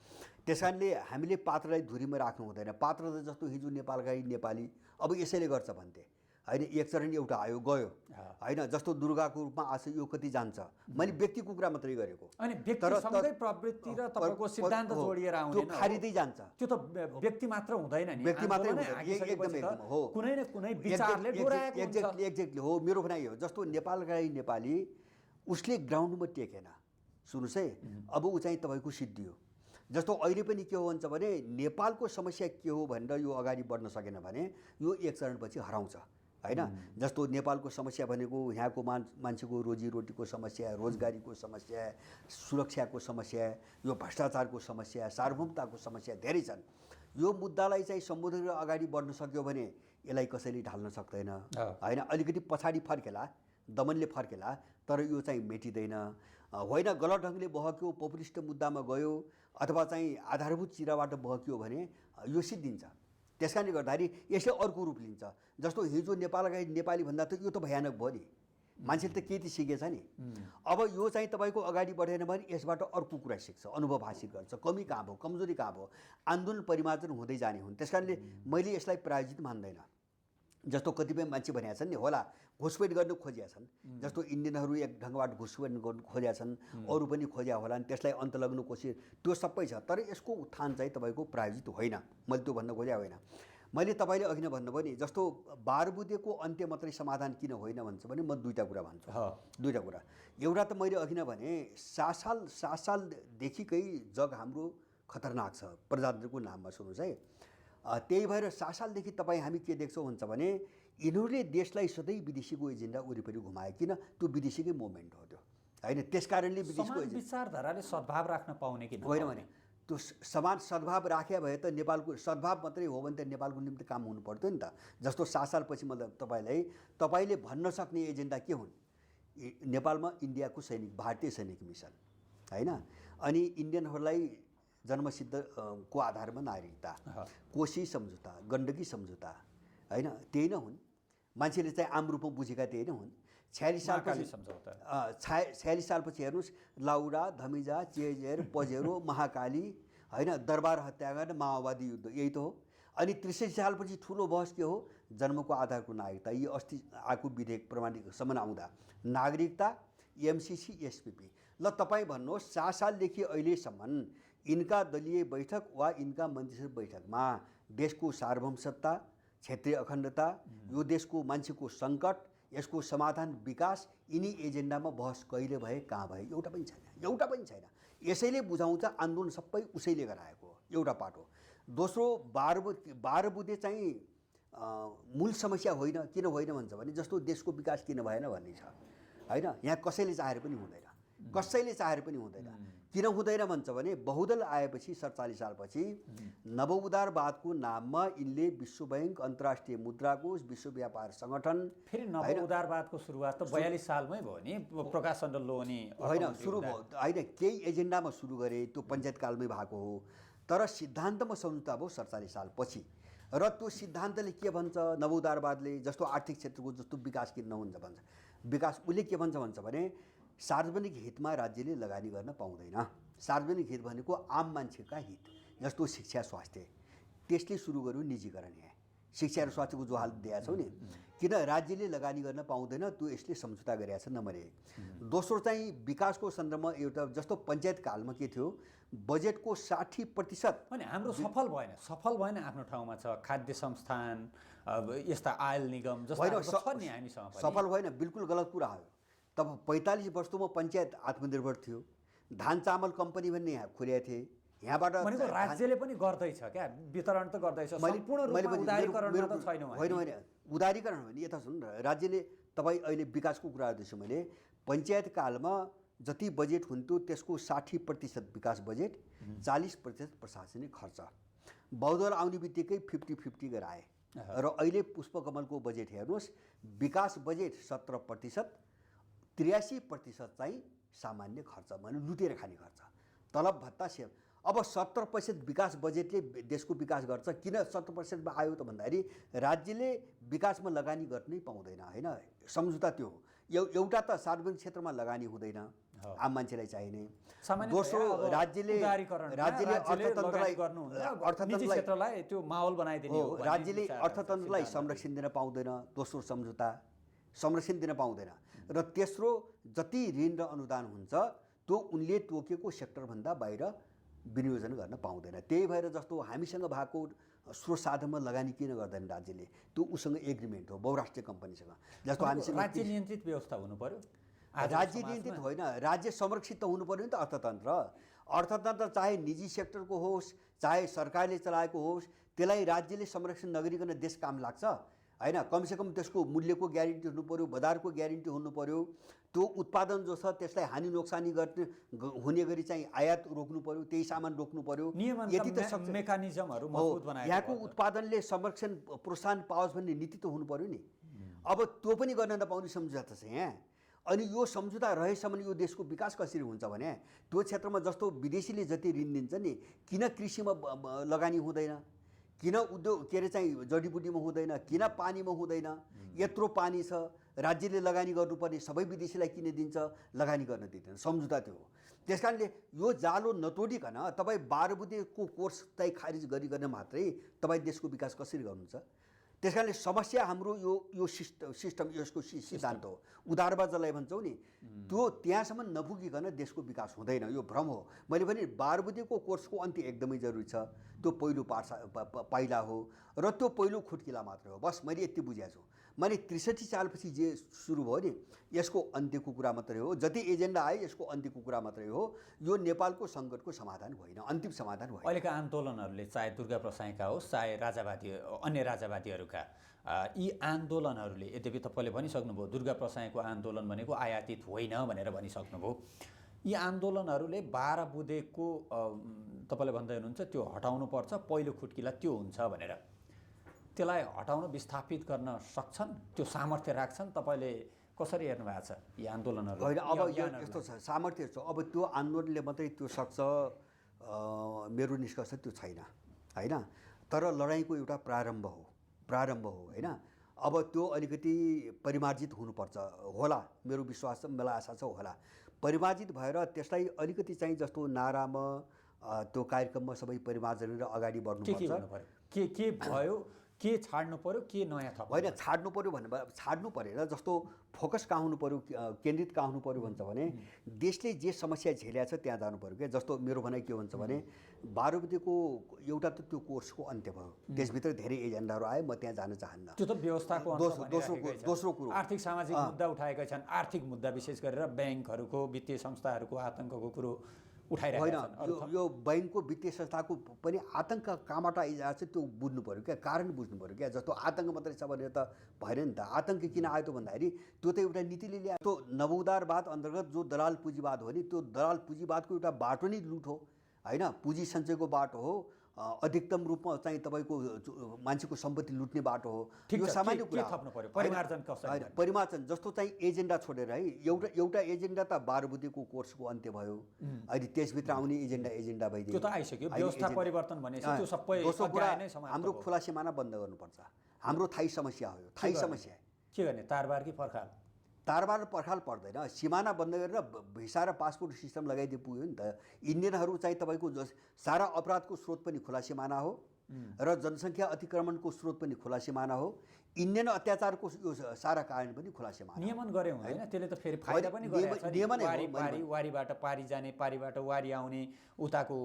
त्यस कारणले हामीले पात्रलाई धुरीमा राख्नु हुँदैन। पात्र त जस्तो हिजो नेपालका नेपाली अब यसैले गर्छ भन्थे होइन। एक चरण एउटा आयो गयो होइन। जस्तो दुर्गाको रूपमा आज यो कति जान्छ, मैले व्यक्तिको कुरा मात्रै गरेको। अनि व्यक्तिसँगै प्रवृत्ति र तपाईँको सिद्धान्त जोडिएर आउँदैन, त्यो खारिँदै जान्छ। त्यो त व्यक्ति मात्र हुँदैन नि, व्यक्ति मात्रै एकदम हो, कुनै न कुनै विचारले डोराएको हुन्छ। एक्ज्याक्टली हो, मेरो भनाइ हो। जस्तो नेपालका नेपाली उसले ग्राउन्डमा टेकेन, सुन्नुहोस् है, अब ऊ चाहिँ तपाईँको सिद्धि हो। जस्तो अहिले पनि के हो भन्छ भने नेपालको समस्या के हो भनेर यो अगाडि बढ्न सकेन भने यो एक चरणपछि हराउँछ होइन। जस्तो नेपालको समस्या भनेको यहाँको मान्छेको रोजीरोटीको समस्या, रोजगारीको समस्या, सुरक्षाको समस्या, यो भ्रष्टाचारको समस्या, सार्वभौमताको समस्या धेरै छन्। यो मुद्दालाई चाहिँ सम्बोधन गरेर अगाडि बढ्न सक्यो भने यसलाई कसैले ढाल्न सक्दैन होइन। अलिकति पछाडि फर्केला, दमनले फर्केला, तर यो चाहिँ मेटिँदैन होइन। गलत ढङ्गले बहक्यो, पपुलिस्ट मुद्दामा गयो अथवा चाहिँ आधारभूत चिराबाट बहक्यो भने यो सिद्धिन्छ। त्यस कारणले गर्दाखेरि यसले अर्को रूप लिन्छ। जस्तो हिजो नेपालका नेपाली भन्दा त यो त भयानक भयो नि, मान्छेले त केही त सिकेछ नि। अब यो चाहिँ तपाईँको अगाडि बढेन भने यसबाट अर्को कुरा सिक्छ, अनुभव हासिल गर्छ, कमी कहाँ भयो, कमजोरी कहाँ भयो, आन्दोलन परिमार्जन हुँदै जाने हुन्। त्यस कारणले मैले यसलाई प्रायोजित मान्दैन। जस्तो कतिपय मान्छे भनेका छन् नि होला, घुसपैठ गर्न खोजेका छन्। जस्तो इन्डियनहरू एक ढङ्गबाट घुसपैठ गर्नु खोजेका छन्, अरू पनि खोज्या होला नि, त्यसलाई अन्त लाग्नु कोसिस, त्यो सबै छ। तर यसको उत्थान चाहिँ तपाईँको प्रायोजित होइन, मैले त्यो भन्न खोजेको होइन। मैले तपाईँले अघि नै भन्नुभयो नि, जस्तो 12 बुँदेको अन्त्य मात्रै समाधान किन होइन भन्छ भने म दुईवटा कुरा भन्छु। दुईवटा कुरा, एउटा त मैले अघि नै भने 7 सालदेखिकै जग हाम्रो खतरनाक छ प्रजातन्त्रको नाममा, सुन्नुहोस् है। त्यही भएर 7 सालदेखि तपाईँ हामी के देख्छौँ भन्छ भने यिनीहरूले देशलाई सधैँ विदेशीको एजेन्डा वरिपरि घुमाए। किन? त्यो विदेशीकै मुभमेन्ट हो त्यो होइन। त्यस कारणले विदेशको विचारधाराले सद्भाव राख्न पाउने कि होइन भने त्यो समान सद्भाव राखे भए त नेपालको सद्भाव मात्रै हो भने त नेपालको निम्ति काम हुनु पर्थ्यो नि त। जस्तो 7 सालपछि मतलब तपाईँले भन्न सक्ने एजेन्डा के हुन्? नेपालमा इन्डियाको सैनिक, भारतीय सैनिक मिसन होइन। अनि इन्डियनहरूलाई जन्मसिद्ध को आधारमा नागरिकता, कोशी सम्झौता, गण्डकी सम्झौता होइन, त्यही नै हुन्। मान्छेले चाहिँ आम रूपमा बुझेका त्यही नै हुन्। 46 सालपछि हेर्नुहोस्, लाउडा, धमिजा, चेजेर, पजेरो, महाकाली होइन, दरबार हत्याकाण्ड, माओवादी युद्ध, यही त हो। अनि 63 सालपछि ठुलो बहस के हो? जन्मको आधारको नागरिकता। यी अस्ति आएको विधेयक प्रमाणिकसम्म आउँदा नागरिकता, एमसिसी, एसपिपी। ल तपाईँ भन्नुहोस् 7 सालदेखि अहिलेसम्म यिनका दलीय बैठक वा यिनका मन्त्रीसभा बैठकमा देशको सार्वभौमसत्ता, क्षेत्रीय अखण्डता, यो देशको मान्छेको सङ्कट, यसको समाधान, विकास, यिनी एजेन्डामा बहस कहिले भए, कहाँ भए? एउटा पनि छैन, एउटा पनि छैन। यसैले बुझाउँछ आन्दोलन सबै उसैले गराएको हो, एउटा पाटो। दोस्रो, 12 बुँदे चाहिँ मूल समस्या होइन। किन होइन भन्छ भने जस्तो देशको विकास किन भएन भन्ने छ होइन। यहाँ कसैले चाहेर पनि हुँदैन, कसैले चाहेर पनि हुँदैन। किन हुँदैन भन्छ भने बहुदल आएपछि 47 सालपछि नवउदारवादको नाममा यिनले विश्व बैंक, अन्तर्राष्ट्रिय मुद्रा कोष, विश्व व्यापार सङ्गठन फेरि नवउदारवादको सुरुवात त 42 सालमै भयो नि, प्रकाश चन्द्र लोहनी होइन सुरु भयो होइन, केही एजेन्डामा सुरु गरे, त्यो पञ्चायतकालमै भएको हो। तर सिद्धान्तमा सम्झौता भयो 47 सालपछि। र त्यो सिद्धान्तले के भन्छ, नवउदारवादले जस्तो आर्थिक क्षेत्रको जस्तो विकास किन नहुन्छ भन्छ, विकास उसले के भन्छ भने सार्वजनिक हितमा राज्यले लगानी गर्न पाउँदैन। सार्वजनिक हित भनेको आम मान्छेका हित, जस्तो शिक्षा, स्वास्थ्य, त्यसले सुरु गर्यो निजीकरण। यहाँ शिक्षा र स्वास्थ्यको जो हाल दिएको छौ नि, किन राज्यले लगानी गर्न पाउँदैन, त्यो यसले सम्झौता गरेको छ नम्बर 1। दोस्रो चाहिँ विकासको सन्दर्भमा एउटा जस्तो पञ्चायतकालमा के थियो, बजेटको 60% अनि हाम्रो सफल भएन आफ्नो ठाउँमा छ। खाद्य संस्थान, यस्ता आयल निगम जस्तो छ नि हामीसँग, सफल भएन, बिल्कुल गलत कुरा हो। तब 45 वर्षमा पञ्चायत आत्मनिर्भर थियो, धान चामल कम्पनी भन्ने यहाँ खोलेका थिए, यहाँबाट भनेको राज्यले पनि गर्दैछ क्या, वितरण त गर्दैछ, सम्पूर्ण रूपमा उदारीकरण त छैन। होइन उदारीकरण हो नि, यता सुन, राज्यले तपाईँ अहिले विकासको कुरा गर्दैछु मैले, पञ्चायतकालमा जति बजेट हुन्थ्यो त्यसको 60% विकास बजेट, 40% प्रशासनिक खर्च। बहुदल आउने बित्तिकै 50-50 गराए। र अहिले पुष्पकमलको बजेट हेर्नुहोस्, विकास बजेट 17%, 83% चाहिँ सामान्य खर्च, भने लुटेर खाने खर्च, तलब भत्ता सेव। अब 70% विकास बजेटले देशको विकास गर्छ, किन 70%मा आयो त भन्दाखेरि राज्यले विकासमा लगानी गर्नै पाउँदैन। होइन, सम्झौता त्यो हो। एउटा त सार्वजनिक क्षेत्रमा लगानी हुँदैन, आम मान्छेलाई चाहिने। दोस्रो, राज्यले अर्थतन्त्रलाई त्यो माहौल बनाइदिने हो, राज्यले अर्थतन्त्रलाई संरक्षण दिन पाउँदैन, दोस्रो सम्झौता संरक्षण दिन पाउँदैन। र तेस्रो, जति ऋण र अनुदान हुन्छ त्यो उनले तोकेको सेक्टरभन्दा बाहिर विनियोजन गर्न पाउँदैन। त्यही भएर जस्तो हामीसँग भएको स्रोत साधनमा लगानी किन गर्दैन राज्यले, त्यो उसँग एग्रिमेन्ट हो बहुराष्ट्रिय कम्पनीसँग। जस्तो हामीसँग राज्य नियन्त्रित व्यवस्था हुनु पर्यो, राज्य नियन्त्रित होइन, राज्य संरक्षित त हुनु पर्यो नि त। अर्थतन्त्र चाहे निजी सेक्टरको होस्, चाहे सरकारले चलाएको होस्, त्यसलाई राज्यले संरक्षण नगरिकन देश काम लाग्छ होइन। कमसेकम त्यसको मूल्यको ग्यारेन्टी हुनु पर्यो, बजारको ग्यारेन्टी हुनु पर्यो, त्यो उत्पादन जो छ त्यसलाई हानि नोक्सानी हुने गरी चाहिँ आयात रोक्नु पर्यो, त्यही सामान रोक्नु पर्यो। यति त मेकानिजमहरू मजबुत बनाएको, यहाँको उत्पादनले संरक्षण प्रोत्साहन पाओस् भन्ने नीति त हुनु पर्यो नि। अब त्यो पनि गर्न नपाउने सम्झौता छ यहाँ। अनि यो सम्झौता रहेसम्म यो देशको विकास कसरी हुन्छ भने, त्यो क्षेत्रमा जस्तो विदेशीले जति ऋण दिन्छ नि, किन कृषिमा लगानी हुँदैन, किन उद्योग के अरे चाहिँ जडीबुटीमा हुँदैन, किन पानीमा हुँदैन, यत्रो पानी छ, राज्यले लगानी गर्नुपर्ने, सबै विदेशीलाई किन दिन्छ, लगानी गर्न दिँदैन, सम्झौता त्यो हो। त्यस कारणले यो जालो नतोडिकन तपाईँ 12 बुँदेको कोर्स चाहिँ खारिज गरिकन मात्रै तपाईँ देशको विकास कसरी गर्नुहुन्छ। त्यस कारणले समस्या हाम्रो यो सिस्टम यसको सिद्धान्त हो, उदारवाद जसलाई भन्छौँ नि, त्यो त्यहाँसम्म नपुगिकन देशको विकास हुँदैन, यो भ्रम हो। मैले भने 12 बुँदेको कोर्सको अन्त्य एकदमै जरुरी छ, त्यो पहिलो पाइला हो र त्यो पहिलो खुट्किला मात्रै हो, बस मैले यति बुझेको छु। मैले 63 सालपछि जे सुरु भयो नि, यसको अन्त्यको कुरा मात्रै हो, जति एजेन्डा आयो यसको अन्त्यको कुरा मात्रै हो, यो नेपालको सङ्कटको समाधान होइन, अन्तिम समाधान होइन। अहिलेका आन्दोलनहरूले चाहे दुर्गा प्रसाईका होस्, चाहे अन्य राजावादीहरूका, यी आन्दोलनहरूले, यद्यपि तपाईँले भनिसक्नुभयो दुर्गा प्रसाईको आन्दोलन भनेको आयातित होइन भनेर भनिसक्नुभयो, यी आन्दोलनहरूले 12 बुँदेको तपाईँले भन्दै हुनुहुन्छ त्यो हटाउनुपर्छ, पहिलो खुट्किला त्यो हुन्छ भनेर, त्यसलाई हटाउन विस्थापित गर्न सक्छन्, त्यो सामर्थ्य राख्छन्? तपाईँले कसरी हेर्नु भएको छ यी आन्दोलनहरू? होइन, अब यो यस्तो छ, सामर्थ्य छ, अब त्यो आन्दोलनले मात्रै त्यो सक्छ मेरो निष्कर्ष त्यो छैन होइन। तर लडाइँको एउटा प्रारम्भ हो होइन। अब त्यो अलिकति परिमार्जित हुनुपर्छ होला, मेरो विश्वास छ, मलाई आशा छ होला। परिमार्जित भएर त्यसलाई अलिकति चाहिँ जस्तो नारामा त्यो कार्यक्रममा सबै परिमार्जन गरेर अगाडि बढ्नुपर्छ। के भयो, के छाड्नु पर्यो, के नयाँ थप होइन, छाड्नु पर्यो भने छाड्नु परेन, जस्तो फोकस कहाँ हुनु पर्यो, केन्द्रित कहाँ हुनु पर्यो भन्छ भने देशले जे समस्या झेलेको छ त्यहाँ जानु पर्यो क्या। जस्तो मेरो भनाइ के भन्छ भने 12 बुँदेको एउटा त त्यो कोर्सको अन्त्य भयो, त्यसभित्र धेरै एजेन्डाहरू आयो, म त्यहाँ जान चाहन्न। त्यो त व्यवस्थाको दोस्रो कुरो आर्थिक सामाजिक मुद्दा उठाएका छन्, आर्थिक मुद्दा विशेष गरेर ब्याङ्कहरूको, वित्तीय संस्थाहरूको आतङ्कको कुरो उठाइरहेका होइन छन्। यो बैंकको वित्तीय संस्थाको पनि आतङ्क कहाँबाट आइरहेको छ त्यो बुझ्नु पऱ्यो क्या, कारण बुझ्नु पऱ्यो क्या। जस्तो आतङ्क मात्रै छ भनेर त भएन नि त। आतङ्क किन आयो त भन्दाखेरि त्यो त एउटा नीतिले ल्यायो। त्यो नवोदारवाद अन्तर्गत जो दलाल पुँजीवाद हो नि, त्यो दलाल पुँजीवादको एउटा बाटो नै लुट हो होइन, पुँजी सञ्चयको बाटो हो, अधिकतम रूपमा चाहिँ तपाईँको मान्छेको सम्पत्ति लुट्ने बाटो हो। यो सामान्य कुरा थप्नु पर्यो परिमार्जन कसरी होइन, परिमार्जन जस्तो चाहिँ एजेन्डा छोडेर है, एउटा एजेन्डा त 12 बुँदेको कोर्सको अन्त्य भयो, अहिले त्यसभित्र आउने एजेन्डा भइदियो, त्यो त आइसक्यो। व्यवस्था परिवर्तन भनेपछि त्यो सबै दोस्रो कुरा नै समाप्त हाम्रो भयो। खुला सिमाना बन्द गर्नुपर्छ। हाम्रो थाई समस्या हो यो, थाई समस्या के गर्ने, तारबार कि पर्खाल? तारबार पर्खाल पर्दैन, सिमाना बन्द गरेर भिसा र पासपोर्ट सिस्टम लगाइदिए पुग्यो नि त। इन्डियनहरू चाहिँ तपाईँको सारा अपराधको स्रोत पनि खुला सिमाना हो र जनसङ्ख्या अतिक्रमणको स्रोत पनि खुला सिमाना हो। इन्डियन अत्याचारको यो सारा कारण पनि खुला सिमाना। नियमन गरे हुँदैन, त्यसले त फेरि फाइदा पनि गरेछ नि। वारीबाट पारी जाने, पारीबाट वारी आउने, उताको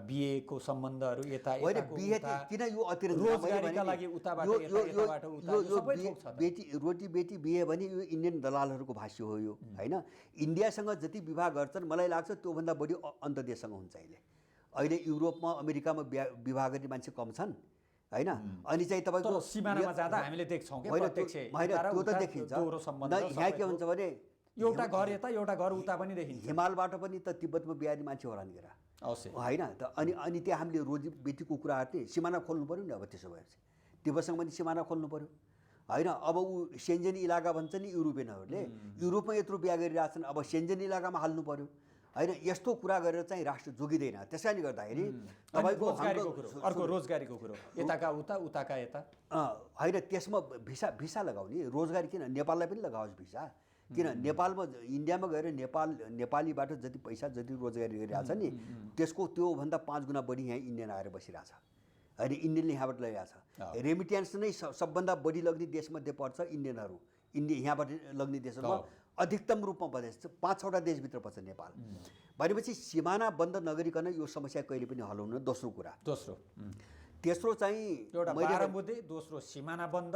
बिहेको सम्बन्धहरू यता होइन, बिहे किन यो अतिरिक्त रोजगारीका लागि उताबाट यताबाट उता सबै थोक छ। रोटी बेटी बिहे भने यो इन्डियन दलालहरूको भाष्य हो यो होइन। इन्डियासँग जति विवाह गर्छन् मलाई लाग्छ त्योभन्दा बढी अन्य देशसँग हुन्छ अहिले युरोपमा अमेरिकामा विवाह गर्ने मान्छे कम छन् होइन। अनि चाहिँ तपाईँको सिमानामा जाँदा हामीले देख्छौँ कि प्रत्यक्ष त्यो त देखिन्छ। यहाँ के हुन्छ भने एउटा घर यता एउटा घर उता पनि देखिन्छ। हिमालबाट पनि त तिब्बतमा बिहारी मान्छे होला नि केरा अवश्य होइन त। अनि त्यहाँ हामीले रोजी बेटीको कुरा गर्ने सिमाना खोल्नु पऱ्यो नि। अब त्यसो भएपछि तिब्बतसँग पनि सिमाना खोल्नु पऱ्यो होइन। अब ऊ सेन्जेन इलाका भन्छ नि युरोपियनहरूले, युरोपमा यत्रो बिहा गरिरहेछन्, अब सेन्जेन इलाकामा हाल्नु पऱ्यो होइन। यस्तो कुरा गरेर चाहिँ राष्ट्र जोगिँदैन। त्यस कारणले गर्दाखेरि तपाईँको अर्को रोजगारीको कुरो यताका उता उताका यता होइन, त्यसमा भिसा लगाउने रोजगारी किन नेपाललाई पनि लगाओस् भिसा। किन नेपालमा इन्डियामा गएर नेपालीबाट जति पैसा जति रोजगारी गरिरहेछ नि त्यसको त्योभन्दा 5 गुणा बढी यहाँ इन्डियन आएर बसिरहेछ होइन। इन्डियनले यहाँबाट लगिरहेछ। रेमिट्यान्स नै सबभन्दा बढी लग्ने देशमध्ये पर्छ इन्डियनहरू। यहाँबाट लग्ने देशहरूमा अधिकतम रूपमा बढेछ। 5-6वटा देशभित्र पर्छ नेपाल। भनेपछि सिमाना बन्द नगरिकन यो समस्या कहिले पनि हल हुन्न। तेस्रो चाहिँ एउटा 12 बुँदे, दोस्रो सिमाना बन्द,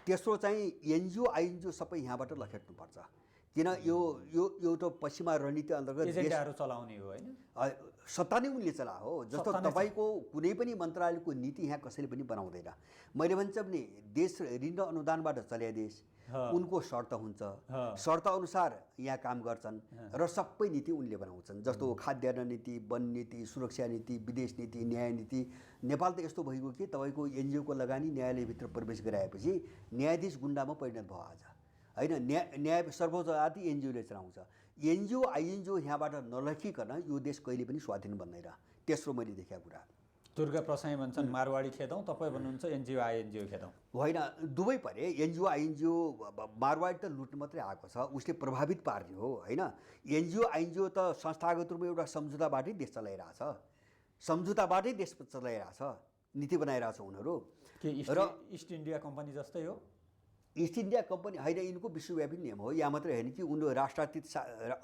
तेस्रो चाहिँ एनजिओ आइएनजिओ सबै यहाँबाट लखेट्नुपर्छ। किन यो एउटा पश्चिमा रणनीति अन्तर्गत एजेन्डाहरू चलाउने हो होइन। सत्ता नै उनले चला हो। जस्तो तपाईँको कुनै पनि मन्त्रालयको नीति यहाँ कसैले पनि बनाउँदैन। मैले भन्छ भने देश ऋण र अनुदानबाट चले देश, उनको शर्त हुन्छ, शर्त अनुसार यहाँ काम गर्छन् र सबै नीति उनले बनाउँछन्। जस्तो खाद्यान्न नीति, वन नीति, सुरक्षा नीति, विदेश नीति, न्याय नीति। नेपाल त यस्तो भइगयो कि तपाईँको एनजिओको लगानी न्यायालयभित्र प्रवेश गराएपछि न्यायाधीश गुन्डामा परिणत भयो आज होइन। न्याय सर्वोच्च अदालत एनजिओले चलाउँछ। एनजिओ आइएनजिओ यहाँबाट नलखिकन यो देश कहिले पनि स्वाधीन बन्दैन। तेस्रो मैले देखेको कुरा दुर्गा प्रसाई भन्छन् मारवाडी खेदौँ, तपाईँ भन्नुहुन्छ एनजिओ आइएनजिओ खेदौँ। होइन, दुवै परे। एनजिओ आइएनजिओ मारवाडी त लुट्नु मात्रै आएको छ, उसले प्रभावित पार्ने हो होइन। एनजिओ आइएनजिओ त संस्थागत रूपमा एउटा सम्झौताबाटै देश चलाइरहेछ, सम्झौताबाटै देश चलाइरहेछ, नीति बनाइरहेछ उनीहरू। र इस्ट इन्डिया कम्पनी जस्तै हो। इस्ट इन्डिया कम्पनी होइन, यिनको विश्वव्यापी नियम हो। यहाँ मात्रै होइन कि उनीहरू राष्ट्रातीत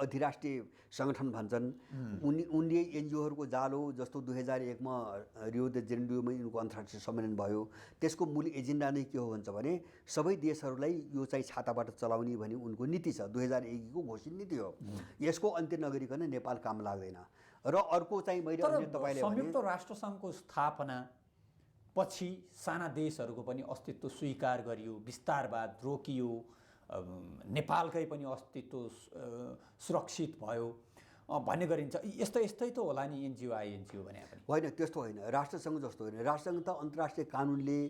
अधिराष्ट्रिय सङ्गठन भन्छन्। उनले एनजिओहरूको जाल हो। जस्तो 2001मा रियो द जेनेरियोमा यिनको अन्तर्राष्ट्रिय सम्मेलन भयो। त्यसको मूल एजेन्डा नै के हो भन्छ भने सबै देशहरूलाई यो चाहिँ छाताबाट चलाउने भन्ने उनको नीति छ। 2001को घोषित नीति हो। यसको अन्त्य नगरिकन नेपाल काम लाग्दैन। र अर्को चाहिँ मैले तपाईँले संयुक्त राष्ट्रसङ्घको स्थापना पछि साना देशहरूको पनि अस्तित्व स्वीकार गरियो, विस्तारवाद रोकियो, नेपालकै पनि अस्तित्व सुरक्षित भयो भन्ने गरिन्छ। यस्तै त होला नि एनजिओ आइएनजिओ भने पनि होइन। त्यस्तो होइन, राष्ट्रसङ्घ जस्तो होइन। राष्ट्रसङ्घ त अन्तर्राष्ट्रिय कानुनले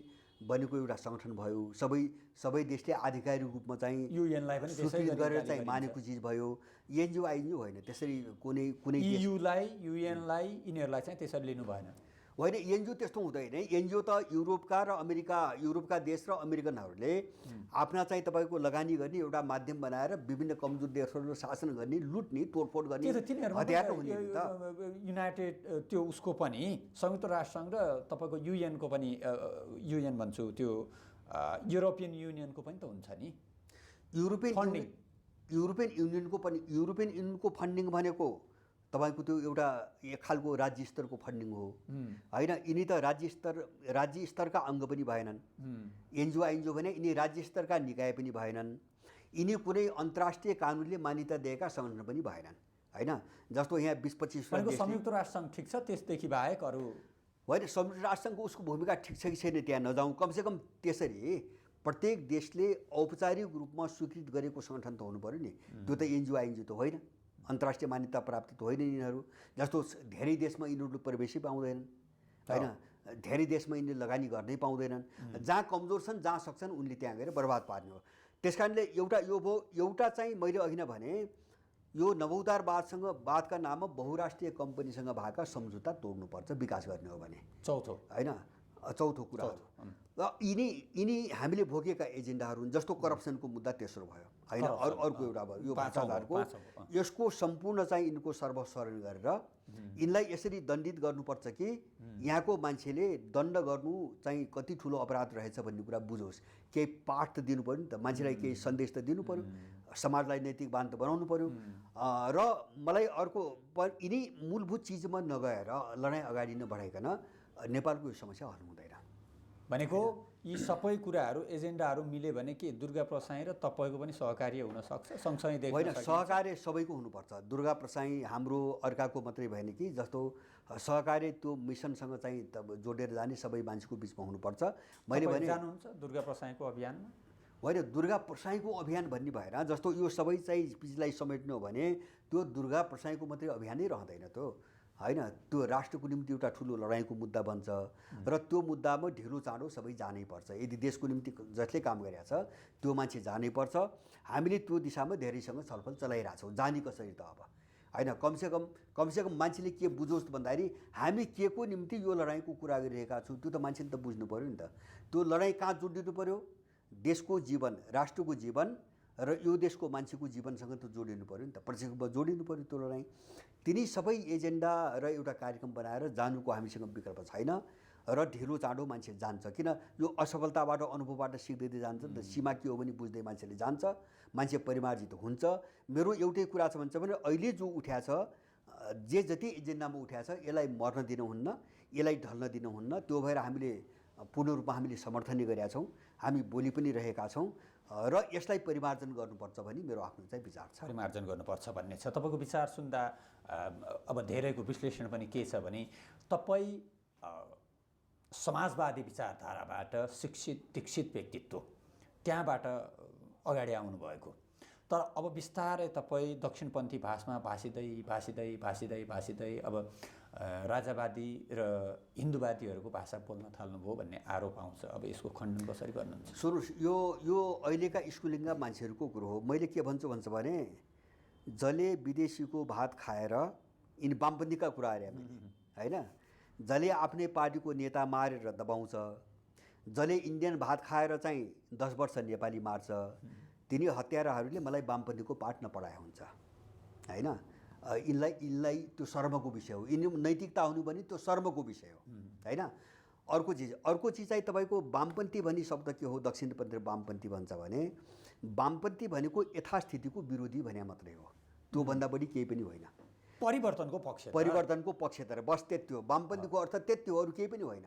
बनेको एउटा सङ्गठन भयो। सबै देशले आधिकारिक रूपमा चाहिँ युएनलाई पनि स्वीकृत गरेर चाहिँ मानेको चिज भयो। एनजिओ आइएनजिओ होइन। त्यसरी कुनै युलाई युएनलाई यिनीहरूलाई चाहिँ त्यसरी लिनु भएन होइन। एनजिओ त्यस्तो हुँदैन। एनजिओ त युरोपका देश र अमेरिकनहरूले आफ्ना चाहिँ तपाईँको लगानी गर्ने एउटा माध्यम बनाएर विभिन्न कमजोर देशहरू शासन गर्ने, लुट्ने, तोडफोड गर्ने हतियार हुने नि त। युनाइटेड त्यो उसको पनि संयुक्त राष्ट्रसङ्घ र तपाईँको युएनको पनि युएन भन्छु त्यो युरोपियन युनियनको पनि त हुन्छ नि युरोपियन युनियनको फन्डिङ भनेको तपाईँको त्यो एउटा एक खालको राज्य स्तरको फन्डिङ हो होइन। यिनी त राज्य स्तरका अङ्ग पनि भएनन्। एनजिओ आइएनजिओ भने यिनी राज्य स्तरका निकाय पनि भएनन्। यिनी कुनै अन्तर्राष्ट्रिय कानुनले मान्यता दिएका सङ्गठन पनि भएनन् होइन। जस्तो यहाँ 20-25 संयुक्त राष्ट्रसङ्घ ठिक छ, त्यसदेखि बाहेक अरू होइन। संयुक्त राष्ट्रसङ्घको उसको भूमिका ठिक छ कि छैन त्यहाँ नजाउँ, कमसेकम त्यसरी प्रत्येक देशले औपचारिक रूपमा स्वीकृत गरेको सङ्गठन त हुनु पऱ्यो नि। त्यो त एनजिओ त होइन, अन्तर्राष्ट्रिय मान्यता प्राप्त त होइन यिनीहरू। जस्तो धेरै देशमा यिनीहरू प्रवेशै पाउँदैनन् होइन, धेरै देशमा यिनीहरूले लगानी गर्नै पाउँदैनन्। जहाँ कमजोर छन्, जहाँ सक्छन्, उनले त्यहाँ गएर बर्बाद पार्ने हो। त्यस कारणले एउटा चाहिँ मैले अघि नै भने, यो नवोदारवादका नाममा बहुराष्ट्रिय कम्पनीसँग भएका सम्झौता तोड्नुपर्छ विकास गर्ने हो भने। चौथो होइन, चौथो कुरा र यिनी हामीले भोगेका एजेन्डाहरू हुन्। जस्तो करप्सनको मुद्दा तेस्रो भयो होइन, अर्को एउटा भयो यो भ्रष्टाचारको। यसको सम्पूर्ण चाहिँ यिनको सर्वस्वरण गरेर यिनलाई यसरी दण्डित गर्नुपर्छ कि यहाँको मान्छेले दण्ड गर्नु चाहिँ कति ठुलो अपराध रहेछ भन्ने कुरा बुझोस्। केही पाठ त दिनु पऱ्यो नि त, मान्छेलाई केही सन्देश त दिनु पऱ्यो, समाजलाई नैतिकवान त बनाउनु पऱ्यो। र मलाई अर्को यिनी मूलभूत चिजमा नगएर लडाइँ अगाडि नबढाइकन नेपालको यो समस्या हल हुँदैन। भनेको यी सबै कुराहरू एजेन्डाहरू मिल्यो भने के दुर्गा प्रसाई र तपाईँको पनि सहकार्य हुनसक्छ सँगसँगै देख्न होइन? सहकार्य सबैको हुनुपर्छ। दुर्गा प्रसाई हाम्रो अर्काको मात्रै भएन कि, जस्तो सहकार्य त्यो मिसनसँग चाहिँ जोडेर जाने सबै मान्छेको बिचमा हुनुपर्छ। मैले भने जानुहुन्छ दुर्गा प्रसाईको अभियानमा? होइन, दुर्गा प्रसाईको अभियान भन्ने भएन। जस्तो यो सबै चाहिँ चिजलाई समेट्नु हो भने त्यो दुर्गा प्रसाईको मात्रै अभियानै रहँदैन त होइन। त्यो राष्ट्रको निम्ति एउटा ठुलो लडाइँको मुद्दा बन्छ र त्यो मुद्दामा ढिलो चाँडो सबै जानै पर्छ। यदि देशको निम्ति जसले काम गरिरहेको छ त्यो मान्छे जानै पर्छ। हामीले त्यो दिशामा धेरैसँग छलफल चलाइरहेछौँ। जाने कसरी त अब होइन, कमसेकम मान्छेले के बुझोस् भन्दाखेरि हामी के को निम्ति यो लडाइँको कुरा गरिरहेका छौँ त्यो त मान्छेले त बुझ्नु पऱ्यो नि त। त्यो लडाइँ कहाँ जोडिनु पऱ्यो? देशको जीवन, राष्ट्रको जीवन र यो देशको मान्छेको जीवनसँग त जोडिनु पऱ्यो नि त, प्रत्यक्षमा जोडिनु पऱ्यो त्यो लडाइँ। तिनी सबै एजेन्डा र एउटा कार्यक्रम बनाएर जानुको हामीसँग विकल्प छैन र ढिलो चाँडो मान्छे जान्छ। किन यो असफलताबाट अनुभवबाट सिक्दै जान्छ नि त। सीमा के हो भने बुझ्दै मान्छेले जान्छ, मान्छे परिमार्जित हुन्छ। मेरो एउटै कुरा छ भन्छ भने अहिले जो उठ्या छ, जे जति एजेन्डामा उठ्या छ यसलाई मर्न दिनुहुन्न, यसलाई ढल्न दिनुहुन्न। त्यो भएर हामीले पूर्ण रूपमा हामीले समर्थन गरेका छौँ, हामी बोली पनि रहेका छौँ र यसलाई परिमार्जन गर्नुपर्छ भन्ने मेरो आफ्नो चाहिँ विचार छ। परिमार्जन गर्नुपर्छ भन्ने छ। तपाईँको विचार सुन्दा अब धेरैको विश्लेषण पनि के छ भने तपाईँ समाजवादी विचारधाराबाट शिक्षित दीक्षित व्यक्तित्व त्यहाँबाट अगाडि आउनुभएको, तर अब बिस्तारै तपाईँ दक्षिणपन्थी भाषामा भाषिँदै अब राजावादी र हिन्दूवादीहरूको भाषा बोल्न थाल्नुभयो भन्ने आरोप आउँछ। अब यसको खण्डन कसरी गर्नुहुन्छ? सुन्नुहोस्, यो अहिलेका स्कुलिङका मान्छेहरूको कुरो हो। मैले के भन्छ भने जसले विदेशीको भात खाएर यिनी वामपन्थीका कुरा अरे होइन, जसले आफ्नै पार्टीको नेता मारेर दबाउँछ, जसले इन्डियन भात खाएर चाहिँ 10 वर्ष नेपाली मार्छ, तिनी हत्याराहरूले मलाई वामपन्थीको पाठ नपढाए हुन्छ होइन। यिनलाई त्यो शर्मको विषय हो। यिनी नैतिकता हुनु भने त्यो शर्मको विषय हो होइन। अर्को चिज चाहिँ तपाईँको वामपन्थी भन्ने शब्द के हो? दक्षिणपन्थी वामपन्थी भन्छ भने वामपन्थी भनेको यथास्थितिको विरोधी भने मात्रै हो, त्योभन्दा बढी केही पनि होइन। परिवर्तनको पक्षधर बस त्यति हो। वामपन्थीको अर्थ त्यति हो, अरू केही पनि होइन।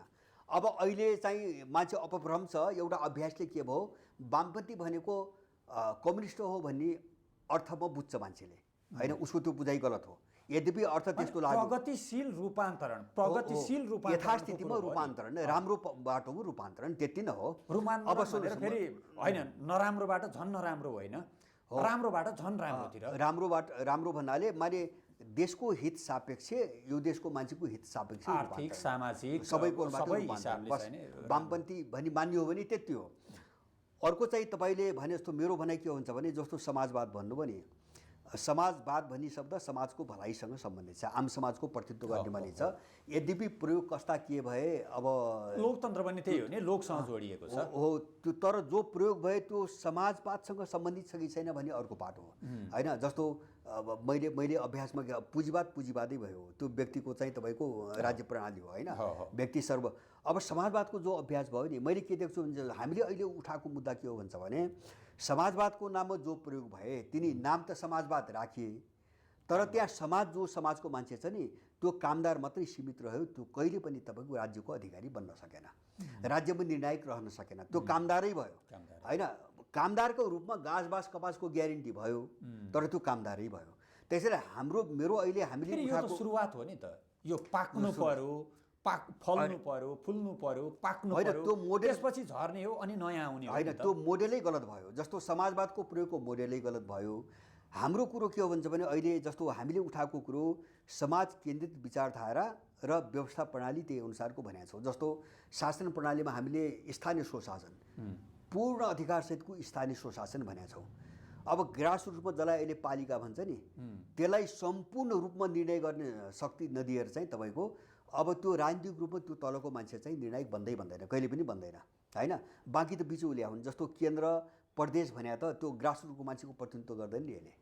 अब अहिले चाहिँ मान्छे अपभ्रम छ, एउटा अभ्यासले के भयो, वामपन्थी भनेको कम्युनिस्ट हो भन्ने अर्थमा बुझ्छ मान्छेले होइन। उसको त्यो बुझाइ गलत हो। यद्यपि अर्थ त्यसको लागि प्रगतिशील रूपान्तरण यथास्थितिमा रूपान्तरण, राम्रो बाटोमा रूपान्तरण, त्यति नै हो। अब फेरि होइन, नराम्रोबाट झन् नराम्रो होइन, राम्रोबाट झन् राम्रोतिर। राम्रो भन्नाले माने देशको हित सापेक्ष, यो देशको मान्छेको हित सापेक्ष, आर्थिक सामाजिक सबैको वामपन्थी भनी मान्यो हो भने त्यति हो। अर्को चाहिँ तपाईँले भने जस्तो मेरो भनाइ के हुन्छ भने, जस्तो समाजवाद भन्नु भने समाजवाद भन्ने शब्द समाजको भलाइसँग सम्बन्धित छ, आम समाजको प्रतिनिधित्व गर्ने भनिन्छ। यद्यपि प्रयोग कस्ता के भए, अब लोकतन्त्र पनि त्यही हो नि, लोकसँग जोडिएको छ हो त्यो, तर जो प्रयोग भए त्यो समाजवादसँग सम्बन्धित छ कि छैन भन्ने अर्को पाटो हो होइन। जस्तो अब मैले अभ्यासमा पुँजीवादै भयो, त्यो व्यक्तिको चाहिँ तपाईँको राज्य प्रणाली हो होइन, व्यक्ति सर्व। अब समाजवादको जो अभ्यास भयो नि, मैले के देख्छु भने हामीले अहिले उठाएको मुद्दा के हो भन्छ भने समाजवादको नाममा जो प्रयोग भए तिनी नाम त समाजवाद राखिए, तर त्यहाँ समाजको मान्छे छ नि त्यो कामदार मात्रै सीमित रह्यो। त्यो कहिले पनि तपाईँको राज्यको अधिकारी बन्न सकेन, राज्यमा निर्णायक रहन सकेन, त्यो कामदारै भयो होइन। कामदारको रूपमा गाँसबास कपासको ग्यारेन्टी भयो, तर त्यो कामदारै भयो। त्यसैले मेरो अहिले हामीले यो त उठाएको सुरुवात हो नि त। यो पाक्नु पर्यो, फल्नु पर्यो, फुल्नु पर्यो, पाक्नु होइन, पर्यो, त्यो मोडेल त्यसपछि झर्ने हो अनि नयाँ आउने हो। होइन, त्यो मोडेलै गलत भयो। जस्तो समाजवादको प्रयोगको मोडेलै गलत भयो। हाम्रो कुरो के हो भन्छ भने अहिले जस्तो हामीले उठाएको कुरो समाज केन्द्रित विचारधारा र व्यवस्था प्रणाली त्यही अनुसारको भनेको छौँ। जस्तो शासन प्रणालीमा हामीले स्थानीय स्वशासन, पूर्ण अधिकारसहितको स्थानीय स्वशासन भनेका छौँ। अब ग्रासरुट रूपमा जसलाई अहिले पालिका भन्छ नि, त्यसलाई सम्पूर्ण रूपमा निर्णय गर्ने शक्ति नदिएर चाहिँ तपाईँको अब त्यो राजनीतिक रूपमा त्यो तलको मान्छे चाहिँ निर्णायक भन्दैन, कहिले पनि भन्दैन, होइन। बाँकी त बिचौलिया हुन्। जस्तो केन्द्र प्रदेश भने त त्यो ग्रासरुटको मान्छेको प्रतिनिधित्व गर्दैन नि यसले,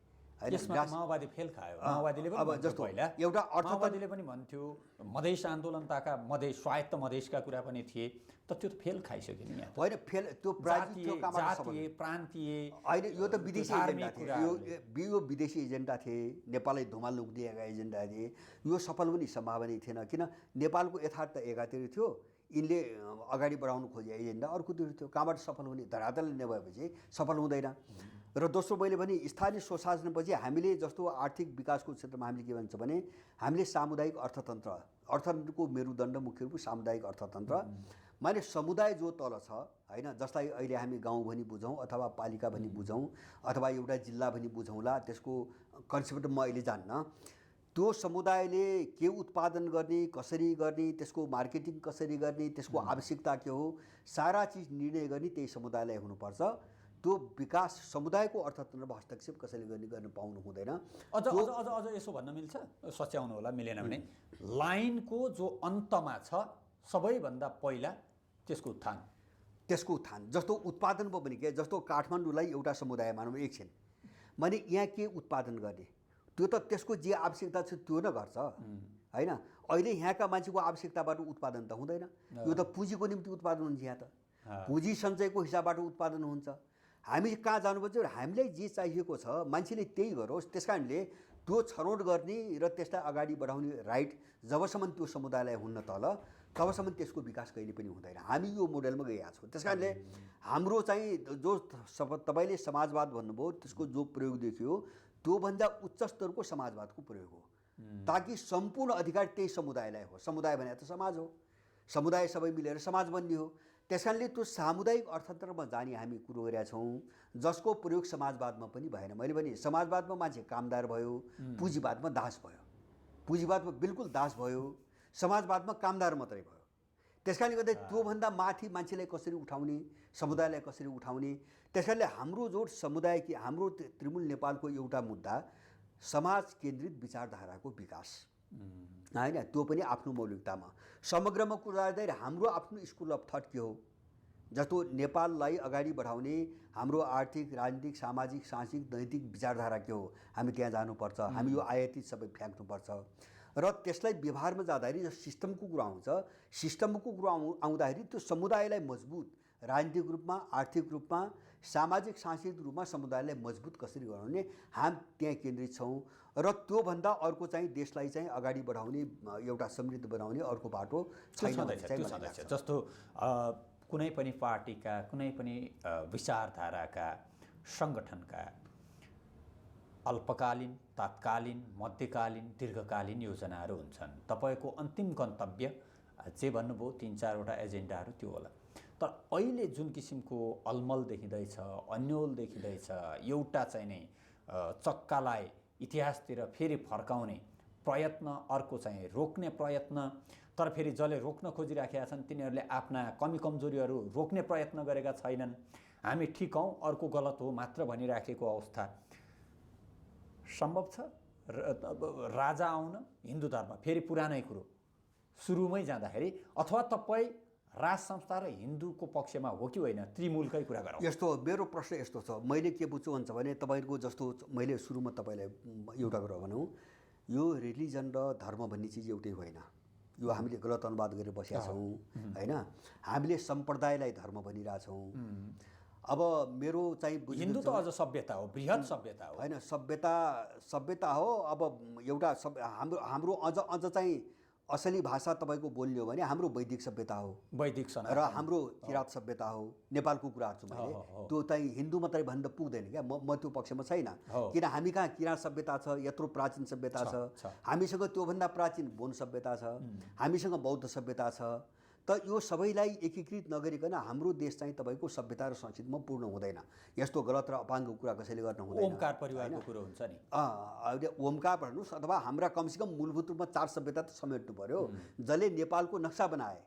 होइन। माओवादी फेल खायो। माओवादीले पनि अब जस्तो पहिला एउटा माओवादीले पनि भन्थ्यो, मधेस आन्दोलनताका स्वायत्त मधेसका कुरा पनि थिए, तर त्यो त फेल खाइसक्यो नि। यहाँ होइन, फेल त्यो जातीय प्रान्तीय होइन, यो त विदेशी एजेन्डा थियो। यो विदेशी एजेन्डा थिए, नेपाललाई धुमाल्नु दिएका एजेन्डा थिए। यो सफल हुने सम्भावना थिएन, किन नेपालको यथार्थ एकातिर थियो, यिनले अगाडि बढाउनु खोजे एजेन्डा अर्कोतिर थियो। कहाँबाट सफल हुने, धरातलले नभएपछि सफल हुँदैन। र दोस्रो मैले भने स्थानीय स्वशासनपछि हामीले जस्तो आर्थिक विकासको क्षेत्रमा हामीले के भन्छ भने हामीले सामुदायिक अर्थतन्त्रको मेरुदण्ड मुख्य रूपमा सामुदायिक अर्थतन्त्र, माने समुदाय जो तल छ, होइन। जसलाई अहिले हामी गाउँ भनी बुझौँ अथवा पालिका भनी बुझौँ अथवा एउटा जिल्ला भनी बुझौँला, त्यसको कन्सेप्ट म अहिले जान्न। त्यो समुदायले के उत्पादन गर्ने, कसरी गर्ने, त्यसको मार्केटिङ कसरी गर्ने, त्यसको आवश्यकता के हो, सारा चिज निर्णय गर्ने त्यही समुदायलाई हुनुपर्छ। त्यो विकास समुदायको अर्थतन्त्रमा हस्तक्षेप कसैले गर्न पाउनु हुँदैन। अझ यसो भन्न मिल्छ, सच्याउनु होला, मिलेन भने लाइनको जो अन्तमा छ सबैभन्दा पहिला त्यसको उत्थान। जस्तो उत्पादनमा पनि के, जस्तो काठमाडौँलाई एउटा समुदाय मानौँ एकछिन, मैले यहाँ के उत्पादन गर्ने, त्यो त त्यसको जे आवश्यकता छ त्यो न गर्छ, होइन। अहिले यहाँका मान्छेको आवश्यकताबाट उत्पादन त हुँदैन। यो त पुँजीको निम्ति उत्पादन हुन्छ। यहाँ त पुँजी सञ्चयको हिसाबबाट उत्पादन हुन्छ। हामी कहाँ जानुपर्छ, हामीलाई जे चाहिएको छ मान्छेले त्यही गरोस्। त्यस कारणले त्यो छनौट गर्ने र त्यसलाई अगाडि बढाउने राइट जबसम्म त्यो समुदायलाई हुन्न तल, तबसम्म त्यसको विकास कहिले पनि हुँदैन। हामी यो मोडेलमा गएका छौँ। त्यस कारणले हाम्रो चाहिँ जो तपाईँले समाजवाद भन्नुभयो, त्यसको जो प्रयोग देखियो त्योभन्दा उच्च स्तरको समाजवादको प्रयोग हो, ताकि सम्पूर्ण अधिकार त्यही समुदायलाई हो। समुदाय भने त समाज हो, समुदाय सबै मिलेर समाज बन्ने हो। त्यस कारणले त्यो सामुदायिक अर्थतन्त्रमा जाने हामी कुरो गरेका छौँ, जसको प्रयोग समाजवादमा पनि भएन। मैले भने समाजवादमा मान्छे कामदार भयो, पुँजीवादमा दास भयो, पुँजीवादमा बिल्कुल दास भयो, समाजवादमा कामदार मात्रै भयो। त्यस कारणले गर्दा त्योभन्दा माथि मान्छेलाई कसरी उठाउने, समुदायलाई कसरी उठाउने। त्यस कारणले हाम्रो जो समुदाय कि हाम्रो तृणमूल नेपालको एउटा मुद्दा समाज केन्द्रित विचारधाराको विकास, होइन। त्यो पनि आफ्नो मौलिकतामा समग्रमा कुरा गर्दा हाम्रो आफ्नो स्कुल अफ थट के हो, जस्तो नेपाललाई अगाडि बढाउने हाम्रो आर्थिक, राजनीतिक, सामाजिक, सांस्कृतिक, नैतिक विचारधारा के हो, हामी त्यहाँ जानुपर्छ। हामी यो आयातित सबै फ्याँक्नुपर्छ। र त्यसलाई व्यवहारमा जाँदाखेरि सिस्टमको कुरा आउँछ। सिस्टमको कुरा आउँदाखेरि त्यो समुदायलाई मजबुत राजनीतिक रूपमा, आर्थिक रूपमा, सामाजिक, सांस्कृतिक रूपमा समुदायलाई मजबुत कसरी गराउने, हामी त्यहाँ केन्द्रित छौँ। र त्योभन्दा अर्को चाहिँ देशलाई चाहिँ अगाडि बढाउने, एउटा समृद्ध बनाउने अर्को बाटो छैन। जस्तो कुनै पनि पार्टीका, कुनै पनि विचारधाराका, सङ्गठनका अल्पकालीन, तात्कालीन, मध्यकालीन, दीर्घकालीन योजनाहरू हुन्छन्। तपाईँको अन्तिम गन्तव्य जे भन्नुभयो 3-4वटा एजेन्डाहरू त्यो होला। तर अहिले जुन किसिमको अलमल देखिँदैछ, अन्यल देखिँदैछ, एउटा चाहिँ नै चक्कालाई इतिहासतिर फेरि फर्काउने प्रयत्न, अर्को चाहिँ रोक्ने प्रयत्न। तर फेरि जसले रोक्न खोजिराखेका छन् तिनीहरूले आफ्ना कमी कमजोरीहरू रोक्ने प्रयत्न गरेका छैनन्। हामी ठिक हौँ, अर्को गलत हो मात्र भनिराखेको अवस्था सम्भव छ। राजा आउन हिन्दू धर्म फेरि पुरानै कुरो सुरुमै जाँदाखेरि, अथवा तपाईँ राज संस्था र हिन्दूको पक्षमा हो कि होइन, त्रिमूलकै कुरा गरौँ। यस्तो मेरो प्रश्न यस्तो छ, मैले के बुझ्छु भन्छ भने तपाईँको जस्तो मैले सुरुमा तपाईँलाई एउटा कुरा भनौँ, यो रिलिजन र धर्म भन्ने चिज एउटै होइन। यो हामीले गलत अनुवाद गरेर बसेका छौँ, होइन। हामीले सम्प्रदायलाई धर्म भनिरहेछौँ। अब मेरो चाहिँ हिन्दू त अझ सभ्यता हो, बृहत सभ्यता हो, होइन। सभ्यता हो। अब एउटा हाम्रो अझ चाहिँ असली भाषा तपाईँको बोल्ने हो भने हाम्रो वैदिक सभ्यता हो वैदिक सनातन र हाम्रो किराँत सभ्यता हो, नेपालको कुरा गर्छु मैले। त्यो चाहिँ हिन्दू मात्रै भन्दा पुग्दैन क्या, म त्यो पक्षमा छैन। किन हामी कहाँ किराँत सभ्यता छ, यत्रो प्राचीन सभ्यता छ, हामीसँग त्योभन्दा प्राचीन बोन सभ्यता छ, हामीसँग बौद्ध सभ्यता छ। त यो सबैलाई एकीकृत नगरिकन हाम्रो देश चाहिँ तपाईँको सभ्यता र संस्कृतिमा पूर्ण हुँदैन। यस्तो गलत र अपाङ्गको कुरा कसैले गर्न हुँदैन। ओमकार परिवारको कुरो हुन्छ नि, अहिले ओमकार भन्नुहोस् अथवा हाम्रा कमसेकम मूलभूत रूपमा 4 सभ्यता त समेट्नु पर्यो। जसले नेपालको नक्सा बनाए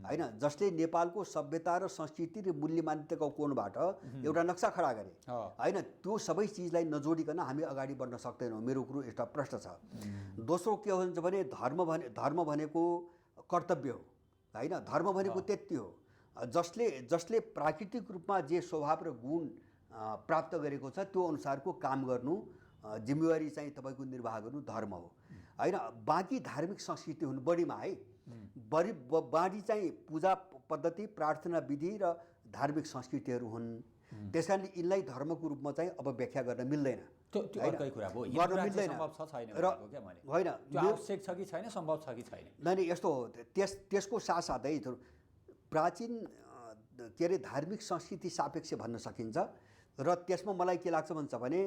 होइन, जसले नेपालको सभ्यता र संस्कृति र मूल्य मान्यताको कोणबाट एउटा नक्सा खडा गरे होइन, त्यो सबै चिजलाई नजोडिकन हामी अगाडि बढ्न सक्दैनौँ। मेरो कुरो एउटा प्रश्न छ। दोस्रो के हुन्छ भने धर्म भनेको कर्तव्य हो होइन, धर्म भनेको त्यति हो जसले प्राकृतिक रूपमा जे स्वभाव र गुण प्राप्त गरेको छ त्यो अनुसारको काम गर्नु, जिम्मेवारी चाहिँ तपाईँको निर्वाह गर्नु धर्म हो होइन। बाँकी धार्मिक संस्कृति हुन् बढीमा है, बाढी चाहिँ पूजा पद्धति, प्रार्थना विधि र धार्मिक संस्कृतिहरू हुन्। त्यस कारणले यिनलाई धर्मको रूपमा चाहिँ अब व्याख्या गर्न मिल्दैन। त्यो अर्कै कुरा भयो, गर्न मिल्दैन सम्भव छ छैन र होइन, त्यो आवश्यक छ कि छैन, सम्भव छ कि छैन। नै यस्तो हो। त्यसको साथसाथै प्राचीन के अरे धार्मिक संस्कृति सापेक्ष भन्न सकिन्छ र त्यसमा मलाई के लाग्छ भन्छ भने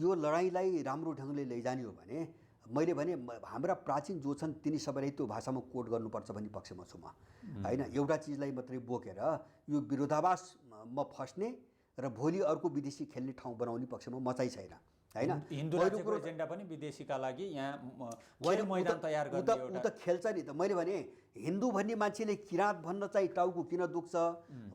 यो लडाइँलाई राम्रो ढङ्गले लैजाने हो भने मैले भने हाम्रा प्राचीन जो छन् तिनी सबैलाई त्यो भाषामा कोड गर्नुपर्छ भन्ने पक्षमा छु म होइन। एउटा चिजलाई मात्रै बोकेर यो विरोधाभासमा फस्ने र भोलि अर्को विदेशी खेल्ने ठाउँ बनाउने पक्षमा म चाहिँ छैन होइन। हिन्दू राज्यको एजेन्डा पनि विदेशीका लागि यहाँ मैदान तयार गर्ने उ त खेल्छ नि त। मैले भने हिन्दू भन्ने मान्छेले किराँत भन्न चाहिँ टाउको किन दुख्छ,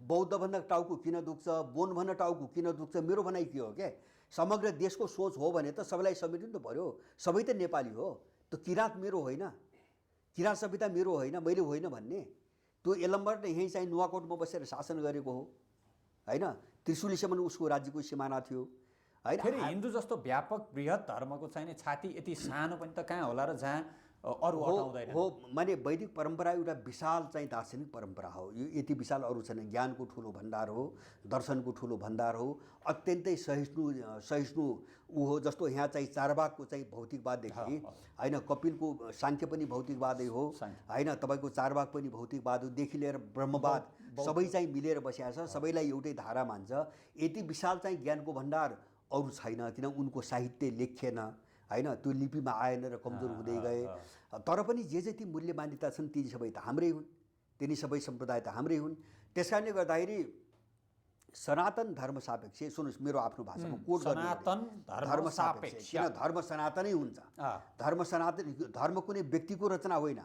बौद्ध भन्न टाउको किन दुख्छ, बोन भन्न टाउको किन दुख्छ, मेरो भनाइ के हो क्या। समग्र देशको सोच हो भने त सबैलाई समेट्नु त पर्यो। सबै त नेपाली हो। त्यो किराँत मेरो होइन, किराँत सभ्यता मेरो होइन, मैले होइन भन्ने। त्यो यलम्बर नै यहीँ चाहिँ नुवाकोटमा बसेर शासन गरेको हो होइन। त्रिशुलीसम्म उसको राज्यको सिमाना थियो होइन। फेरि हिन्दू जस्तो व्यापक बृहत धर्मको चाहिँ छाती यति सानो पनि त कहाँ होला र जहाँ अरू हटाउँदैन हो। माने वैदिक परम्परा एउटा विशाल चाहिँ दार्शनिक परम्परा हो। यो यति विशाल अरू छैन। ज्ञानको ठुलो भण्डार हो, दर्शनको ठुलो भण्डार हो, अत्यन्तै सहिष्णु ऊ हो। जस्तो यहाँ चाहिँ चारवाकको चाहिँ भौतिकवाददेखि होइन, कपिलको साङ्ख्य पनि भौतिकवादै हो होइन, तपाईँको चारवाक पनि भौतिकवाद हो, देखि लिएर ब्रह्मवाद सबै चाहिँ मिलेर बसेको छ, सबैलाई एउटै धारा मान्छ। यति विशाल चाहिँ ज्ञानको भण्डार अरू छैन, किन उनको साहित्य लेखिएन होइन, त्यो लिपिमा आएन र कमजोर हुँदै गए। तर पनि जे जति मूल्य मान्यता छन् ती सबै त हाम्रै हुन्, तिनी सबै सम्प्रदाय त हाम्रै हुन्। त्यस कारणले गर्दाखेरि सनातन धर्म सापेक्ष, सुन्नुहोस् मेरो आफ्नो भाषामा कोड धर्म सापेक्ष, किन धर्म सनातनै हुन्छ। धर्म सनातन, धर्म कुनै व्यक्तिको रचना होइन,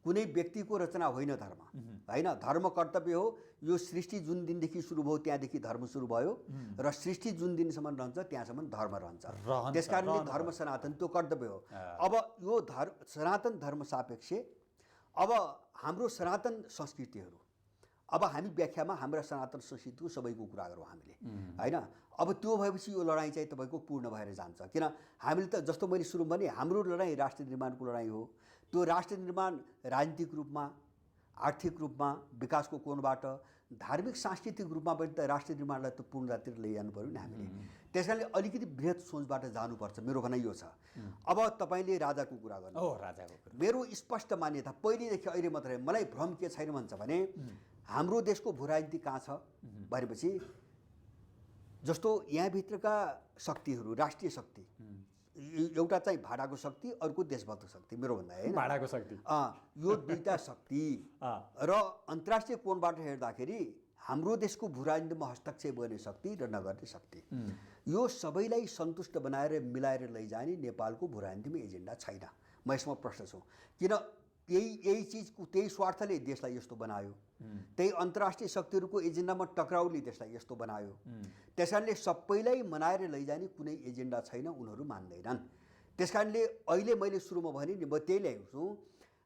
कुनै व्यक्तिको रचना होइन धर्म होइन। धर्म कर्तव्य हो। यो सृष्टि जुन दिनदेखि सुरु भयो त्यहाँदेखि धर्म सुरु भयो र सृष्टि जुन दिनसम्म रहन्छ त्यहाँसम्म धर्म रहन्छ। त्यस कारणले धर्म सनातन त्यो कर्तव्य हो। अब यो सनातन धर्म सापेक्ष अब हाम्रो सनातन संस्कृतिहरू, अब हामी व्याख्यामा हाम्रा सनातन संस्कृतिको सबैको कुरा गरौँ हामीले होइन। अब त्यो भएपछि यो लडाइँ चाहिँ तपाईँको पूर्ण भएर जान्छ। किन हामीले त जस्तो मैले सुरु भने हाम्रो लडाइँ राष्ट्र निर्माणको लडाइँ हो। त्यो राष्ट्र निर्माण राजनीतिक रूपमा, आर्थिक रूपमा, विकासको कोणबाट, धार्मिक सांस्कृतिक रूपमा पनि त राष्ट्र निर्माणलाई त पूर्णतातिर लैजानु पऱ्यो नि हामीले। त्यस कारणले अलिकति बृहत सोचबाट जानुपर्छ, मेरो भनाइ यो छ। अब तपाईँले राजाको कुरा गर्नु, मेरो स्पष्ट मान्यता पहिलेदेखि अहिले मात्रै, मलाई भ्रम के छैन भन्छ भने हाम्रो देशको भूराजनीति कहाँ छ भनेपछि जस्तो यहाँभित्रका शक्तिहरू, राष्ट्रिय शक्ति, एउटा चाहिँ भाडाको शक्ति, अर्को देशभक्त शक्ति, मेरो भन्दा होइन भाडाको शक्ति, यो दुईटा शक्ति र अन्तर्राष्ट्रिय कोणबाट हेर्दाखेरि हाम्रो देशको भूराजनीतिमा हस्तक्षेप गर्ने शक्ति र नगर्ने शक्ति, यो सबैलाई सन्तुष्ट बनाएर मिलाएर लैजाने नेपालको भूराजनीतिमा एजेन्डा छैन। म यसमा प्रश्न छु। किन यही चिजको त्यही स्वार्थले देशलाई यस्तो बनायो, त्यही अन्तर्राष्ट्रिय शक्तिहरूको एजेन्डामा टक्राउले देशलाई यस्तो बनायो। त्यस कारणले सबैलाई मनाएर लैजाने कुनै एजेन्डा छैन, उनीहरू मान्दैनन्। त्यस कारणले अहिले मैले सुरुमा भने नि, म त्यही ल्याएको छु,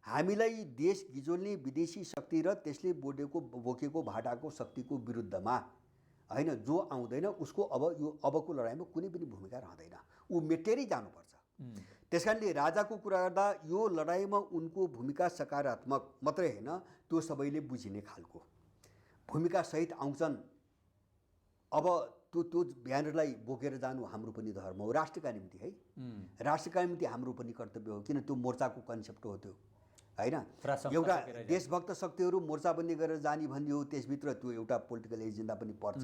हामीलाई देश गिजोल्ने विदेशी शक्ति र त्यसले बोकेको भाटाको शक्तिको विरुद्धमा होइन जो आउँदैन उसको अब यो अबको लडाइँमा कुनै पनि भूमिका रहँदैन, ऊ मेटेरै जानुपर्छ। त्यस कारणले राजाको कुरा गर्दा यो लडाइँमा उनको भूमिका सकारात्मक मात्रै होइन, त्यो सबैले बुझिने खालको भूमिकासहित आउँछन्। अब त्यो ब्यानरलाई बोकेर जानु हाम्रो पनि धर्म हो, राष्ट्रका निम्ति है, राष्ट्रका निम्ति हाम्रो पनि कर्तव्य हो। किन त्यो मोर्चाको कन्सेप्ट हो त्यो होइन। एउटा देशभक्त शक्तिहरू मोर्चाबन्दी गरेर जाने भन्ने हो, त्यसभित्र त्यो एउटा पोलिटिकल एजेन्डा पनि पर्छ।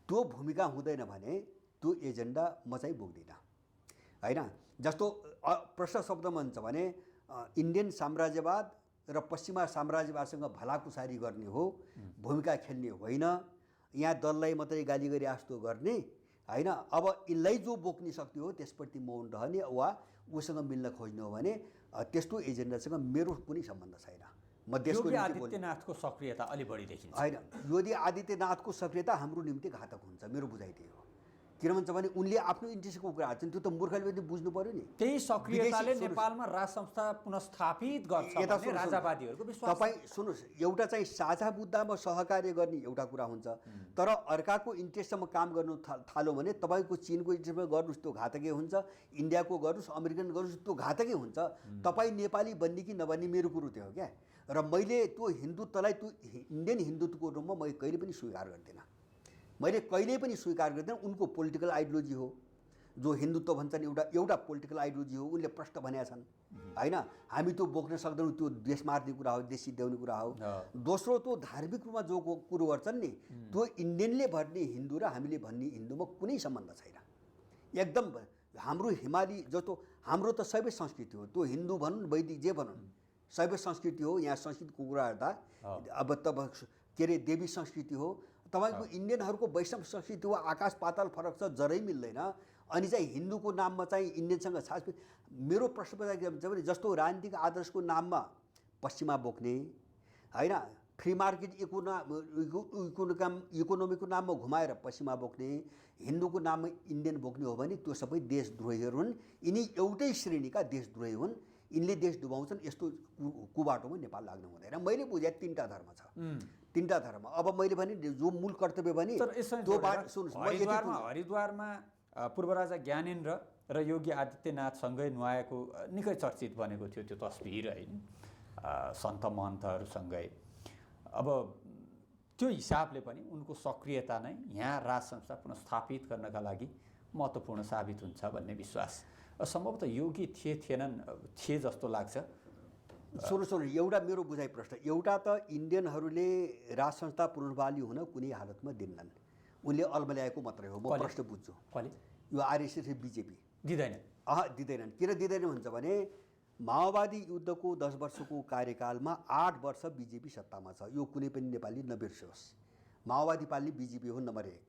त्यो भूमिका हुँदैन भने त्यो एजेन्डा म चाहिँ बोक्दिनँ, होइन। जस्तो प्रश्न शब्दमा हुन्छ भने इन्डियन साम्राज्यवाद र पश्चिमा साम्राज्यवादसँग भलाकुसारी गर्ने हो, भूमिका खेल्ने होइन। यहाँ दललाई मात्रै गाली गरे जस्तो गर्ने, होइन। अब यसलाई जो बोक्ने शक्ति हो त्यसप्रति मौन रहने वा उसँग मिल्न खोज्नु हो भने त्यस्तो एजेन्डासँग मेरो कुनै सम्बन्ध छैन। म देशको योगी आदित्यनाथको सक्रियता अलि बढी देखिन्छ, होइन। योगी आदित्यनाथको सक्रियता हाम्रो निम्ति घातक हुन्छ, मेरो बुझाइ त्यही हो। किन भन्छ भने उनले आफ्नो इन्ट्रेस्टको कुरा हाल्छन्, त्यो त मूर्खले पनि बुझ्नु पर्यो नि। त्यही सक्रियताले नेपालमा राज संस्था पुनस्थापित गर्छ भन्ने राजावादीहरूको विश्वास। तपाईँ सुन्नुहोस्, एउटा चाहिँ साझा मुद्दामा सहकार्य गर्ने एउटा कुरा हुन्छ, तर अर्काको इन्ट्रेस्टमा काम गर्नु थाल्यो भने तपाईँको चिनको इन्ट्रेस्टमा गर्नुहोस् त्यो घातकै हुन्छ, इन्डियाको गर्नुहोस्, अमेरिकन गर्नुहोस् त्यो घातकै हुन्छ। तपाईँ नेपाली बन्ने कि नबन्ने मेरो कुरो त्यो हो क्या। र मैले त्यो हिन्दुत्वलाई, त्यो इन्डियन हिन्दुत्वको रूपमा मैले कहिले पनि स्वीकार गर्दिनँ। मैले कहिल्यै पनि स्वीकार गर्दैन। उनको पोलिटिकल आइडियोलोजी हो, जो हिन्दुत्व भन्छन्, एउटा पोलिटिकल आइडियोलोजी हो, उनले प्रश्न भनेका छन्, होइन। हामी त्यो बोक्न सक्दैनौँ, त्यो देश मार्ने कुरा हो, देश सिद्ध्याउने कुरा हो। दोस्रो त्यो धार्मिक रूपमा जो कुरो गर्छन् नि, त्यो इन्डियनले भन्ने हिन्दू र हामीले भन्ने हिन्दूमा कुनै सम्बन्ध छैन। एकदम हाम्रो हिमाली जस्तो हाम्रो त सबै संस्कृति हो, त्यो हिन्दू भनौँ वैदिक जे भनौँ सबै संस्कृति हो। यहाँ संस्कृतिको कुरा गर्दा अब तब के अरे देवी संस्कृति हो। तपाईँको इन्डियनहरूको वैष्णव संस्कृति हो, आकाश पाताल फरक छ, जरै मिल्दैन। अनि चाहिँ हिन्दूको नाममा चाहिँ इन्डियनसँग सास। मेरो प्रश्न के भन्छ भने जस्तो राजनीतिक आदर्शको नाममा पश्चिमा बोक्ने, होइन, फ्री मार्केट इकोनोमीको नाममा घुमाएर पश्चिमा बोक्ने, हिन्दूको नाममा इन्डियन बोक्ने हो भने त्यो सबै देशद्रोहीहरू हुन्। यिनी एउटै श्रेणीका देशद्रोही हुन्, यिनले देश डुबाउँछन्। यस्तो कुबाटोमा नेपाल लाग्नु हुँदैन। मैले बुझेँ तीनटा धर्म छ, तीनटा धर्म। अब मैले भने जो मूल कर्तव्य भने त्यो बात सुन्नुहोस्, हरिद्वारमा पूर्व राजा ज्ञानेन्द्र र योगी आदित्यनाथसँगै नुहाएको निकै चर्चित बनेको थियो त्यो तस्बिर, होइन, सन्त महन्तहरूसँगै। अब त्यो हिसाबले पनि उनको सक्रियता नै यहाँ राज संस्था पुनस्थापित गर्नका लागि महत्त्वपूर्ण साबित हुन्छ भन्ने विश्वास सम्भवतः योगी थिए जस्तो लाग्छ। सुन्नु एउटा मेरो बुझाइ प्रश्न, एउटा त इन्डियनहरूले राज संस्था पुनर्बहाली हुन कुनै हालतमा दिन्नन्, उनले अल्मल्याएको मात्रै हो। म प्रश्न बुझ्छु, यो आरएसएस बिजेपी दिँदैनन्। किन दिँदैन भन्छ भने माओवादी युद्धको 10 वर्षको कार्यकालमा 8 वर्ष बिजेपी सत्तामा छ। यो कुनै पनि नेपाली नबिर्सियोस्। माओवादी पाल्ने बिजेपी हो नम्बर 1।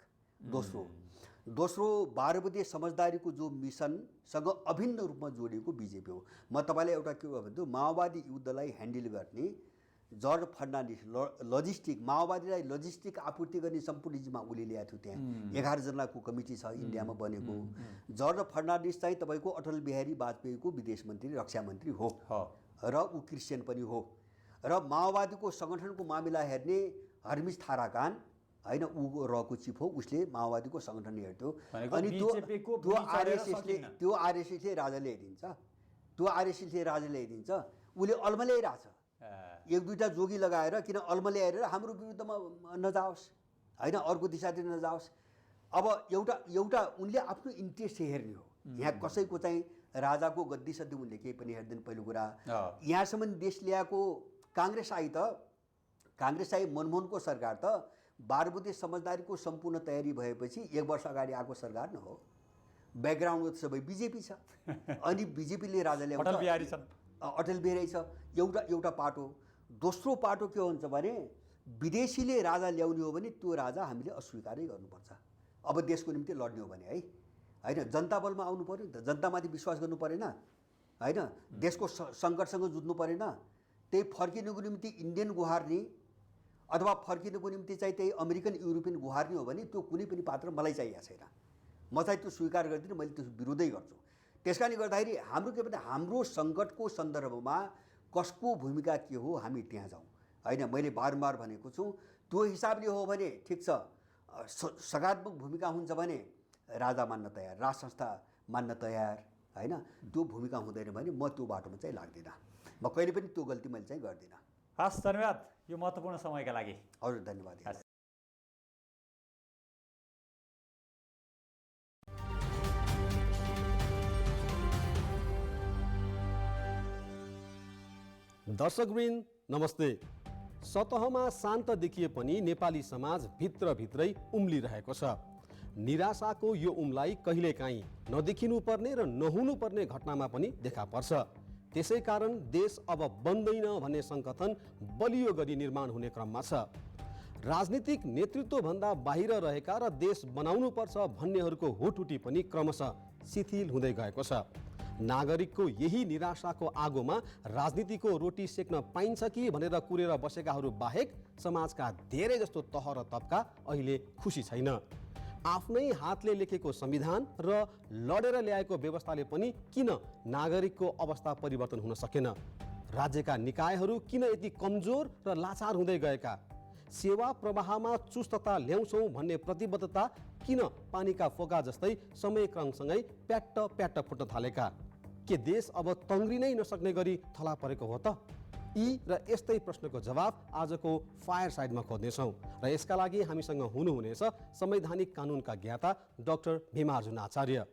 दोस्रो 12 बुँदे समझदारीको जो मिसनसँग अभिन्न रूपमा जोडिएको बिजेपी हो। म तपाईँलाई एउटा के भन्छु, माओवादी युद्धलाई ह्यान्डल गर्ने जर्ज फर्नान्डिस लजिस्टिक, माओवादीलाई लजिस्टिक आपूर्ति गर्ने सम्पूर्ण जिम्मा उसले ल्याएको थियो। त्यहाँ 11 जनाको कमिटी छ इन्डियामा बनेको। जर्ज फर्नान्डिस चाहिँ तपाईँको अटल बिहारी वाजपेयीको विदेश मन्त्री, रक्षा मन्त्री हो र ऊ क्रिस्चियन पनि हो। र माओवादीको सङ्गठनको मामिला हेर्ने हर्मिज थाराकान, होइन, ऊ रहेको चिफ हो, उसले माओवादीको सङ्गठन हेर्थ्यो। अनि त्यो आरएसएसले राजा ल्याइदिन्छ, उसले अल्मल्याइरहेछ। एक दुईवटा जोगी लगाएर, किन अल्मल्याएर हाम्रो विरुद्धमा नजाओस्, होइन, अर्को दिशातिर नजाओस्। अब एउटा उनले आफ्नो इन्ट्रेस्ट हेर्ने हो। यहाँ कसैको चाहिँ राजाको गद्दी सद्दी उनले केही पनि हेर्दैन। पहिलो कुरा यहाँसम्म देश ल्याएको काङ्ग्रेस आई मनमोहनको सरकार त 12 बुँदे समझदारीको सम्पूर्ण तयारी भएपछि 1 वर्ष अगाडि आएको सरकार न हो। ब्याकग्राउन्डमा त सबै बिजेपी छ। अनि बिजेपीले राजा ल्याउँछ, अटल बिहारी छ, एउटा पाटो। दोस्रो पाटो के हुन्छ भने विदेशीले राजा ल्याउने हो भने त्यो राजा हामीले अस्वीकारै गर्नुपर्छ। अब देशको निम्ति लड्ने हो भने है, होइन, जनता बलमा आउनु पऱ्यो नि त, जनतामाथि विश्वास गर्नु परेन, होइन, देशको सङ्कटसँग जुझ्नु परेन। त्यही फर्किनुको निम्ति इन्डियन गुहार्ने अथवा फर्किनुको निम्ति चाहिँ त्यही अमेरिकन युरोपियन गुहार्ने हो भने त्यो कुनै पनि पात्र मलाई चाहिएको छैन। म चाहिँ त्यो स्वीकार गर्दिनँ, मैले त्यो विरोधै गर्छु। त्यस कारणले गर्दाखेरि हाम्रो के भने हाम्रो सङ्कटको सन्दर्भमा कसको भूमिका के हो हामी त्यहाँ जाउँ, होइन। मैले बारम्बार भनेको छु त्यो हिसाबले हो भने ठिक छ, सकारात्मक भूमिका हुन्छ भने राजा मान्न तयार, राज संस्था मान्न तयार, होइन। त्यो भूमिका हुँदैन भने म त्यो बाटोमा चाहिँ लाग्दिनँ। म कहिले पनि त्यो गल्ती मैले चाहिँ गर्दिनँ। हस्, धन्यवाद यो महत्त्वपूर्ण समयका लागि। हजुर, धन्यवाद। दर्शकवृन्द नमस्ते। सतहमा शान्त देखिए पनि नेपाली समाज भित्रभित्रै उम्लिरहेको छ। निराशाको यो उम्लाई कहिलेकाहीँ नदेखिनुपर्ने र नहुनुपर्ने घटनामा पनि देखा पर्छ। त्यसै कारण देश अब बन्दैन भन्ने सङ्कथन बलियो गरी निर्माण हुने क्रममा छ। राजनीतिक नेतृत्वभन्दा बाहिर रहेका र देश बनाउनुपर्छ भन्नेहरूको हुटहुटी पनि क्रमशः शिथिल हुँदै गएको छ। नागरिकको यही निराशाको आगोमा राजनीतिको रोटी सेक्न पाइन्छ कि भनेर कुरेर बसेकाहरू बाहेक समाजका धेरै जस्तो तह र तबका अहिले खुसी छैन। आफ्नै हातले लेखेको संविधान र लडेर ल्याएको व्यवस्थाले पनि किन नागरिकको अवस्था परिवर्तन हुन सकेन? राज्यका निकायहरू किन यति कमजोर र लाचार हुँदै गएका? सेवा प्रवाहमा चुस्तता ल्याउँछौँ भन्ने प्रतिबद्धता किन पानीका फोका जस्तै समयक्रमसँगै प्याट्ट प्याट्ट फुट्न थालेका? के देश अब तङ्ग्रिनै नसक्ने गरी थला परेको हो त? यी र यस्तै प्रश्नको जवाब आजको फायर साइडमा खोज्नेछौँ र यसका लागि हामीसँग हुनुहुनेछ संवैधानिक कानुनका ज्ञाता डाक्टर भीमार्जुन आचार्य।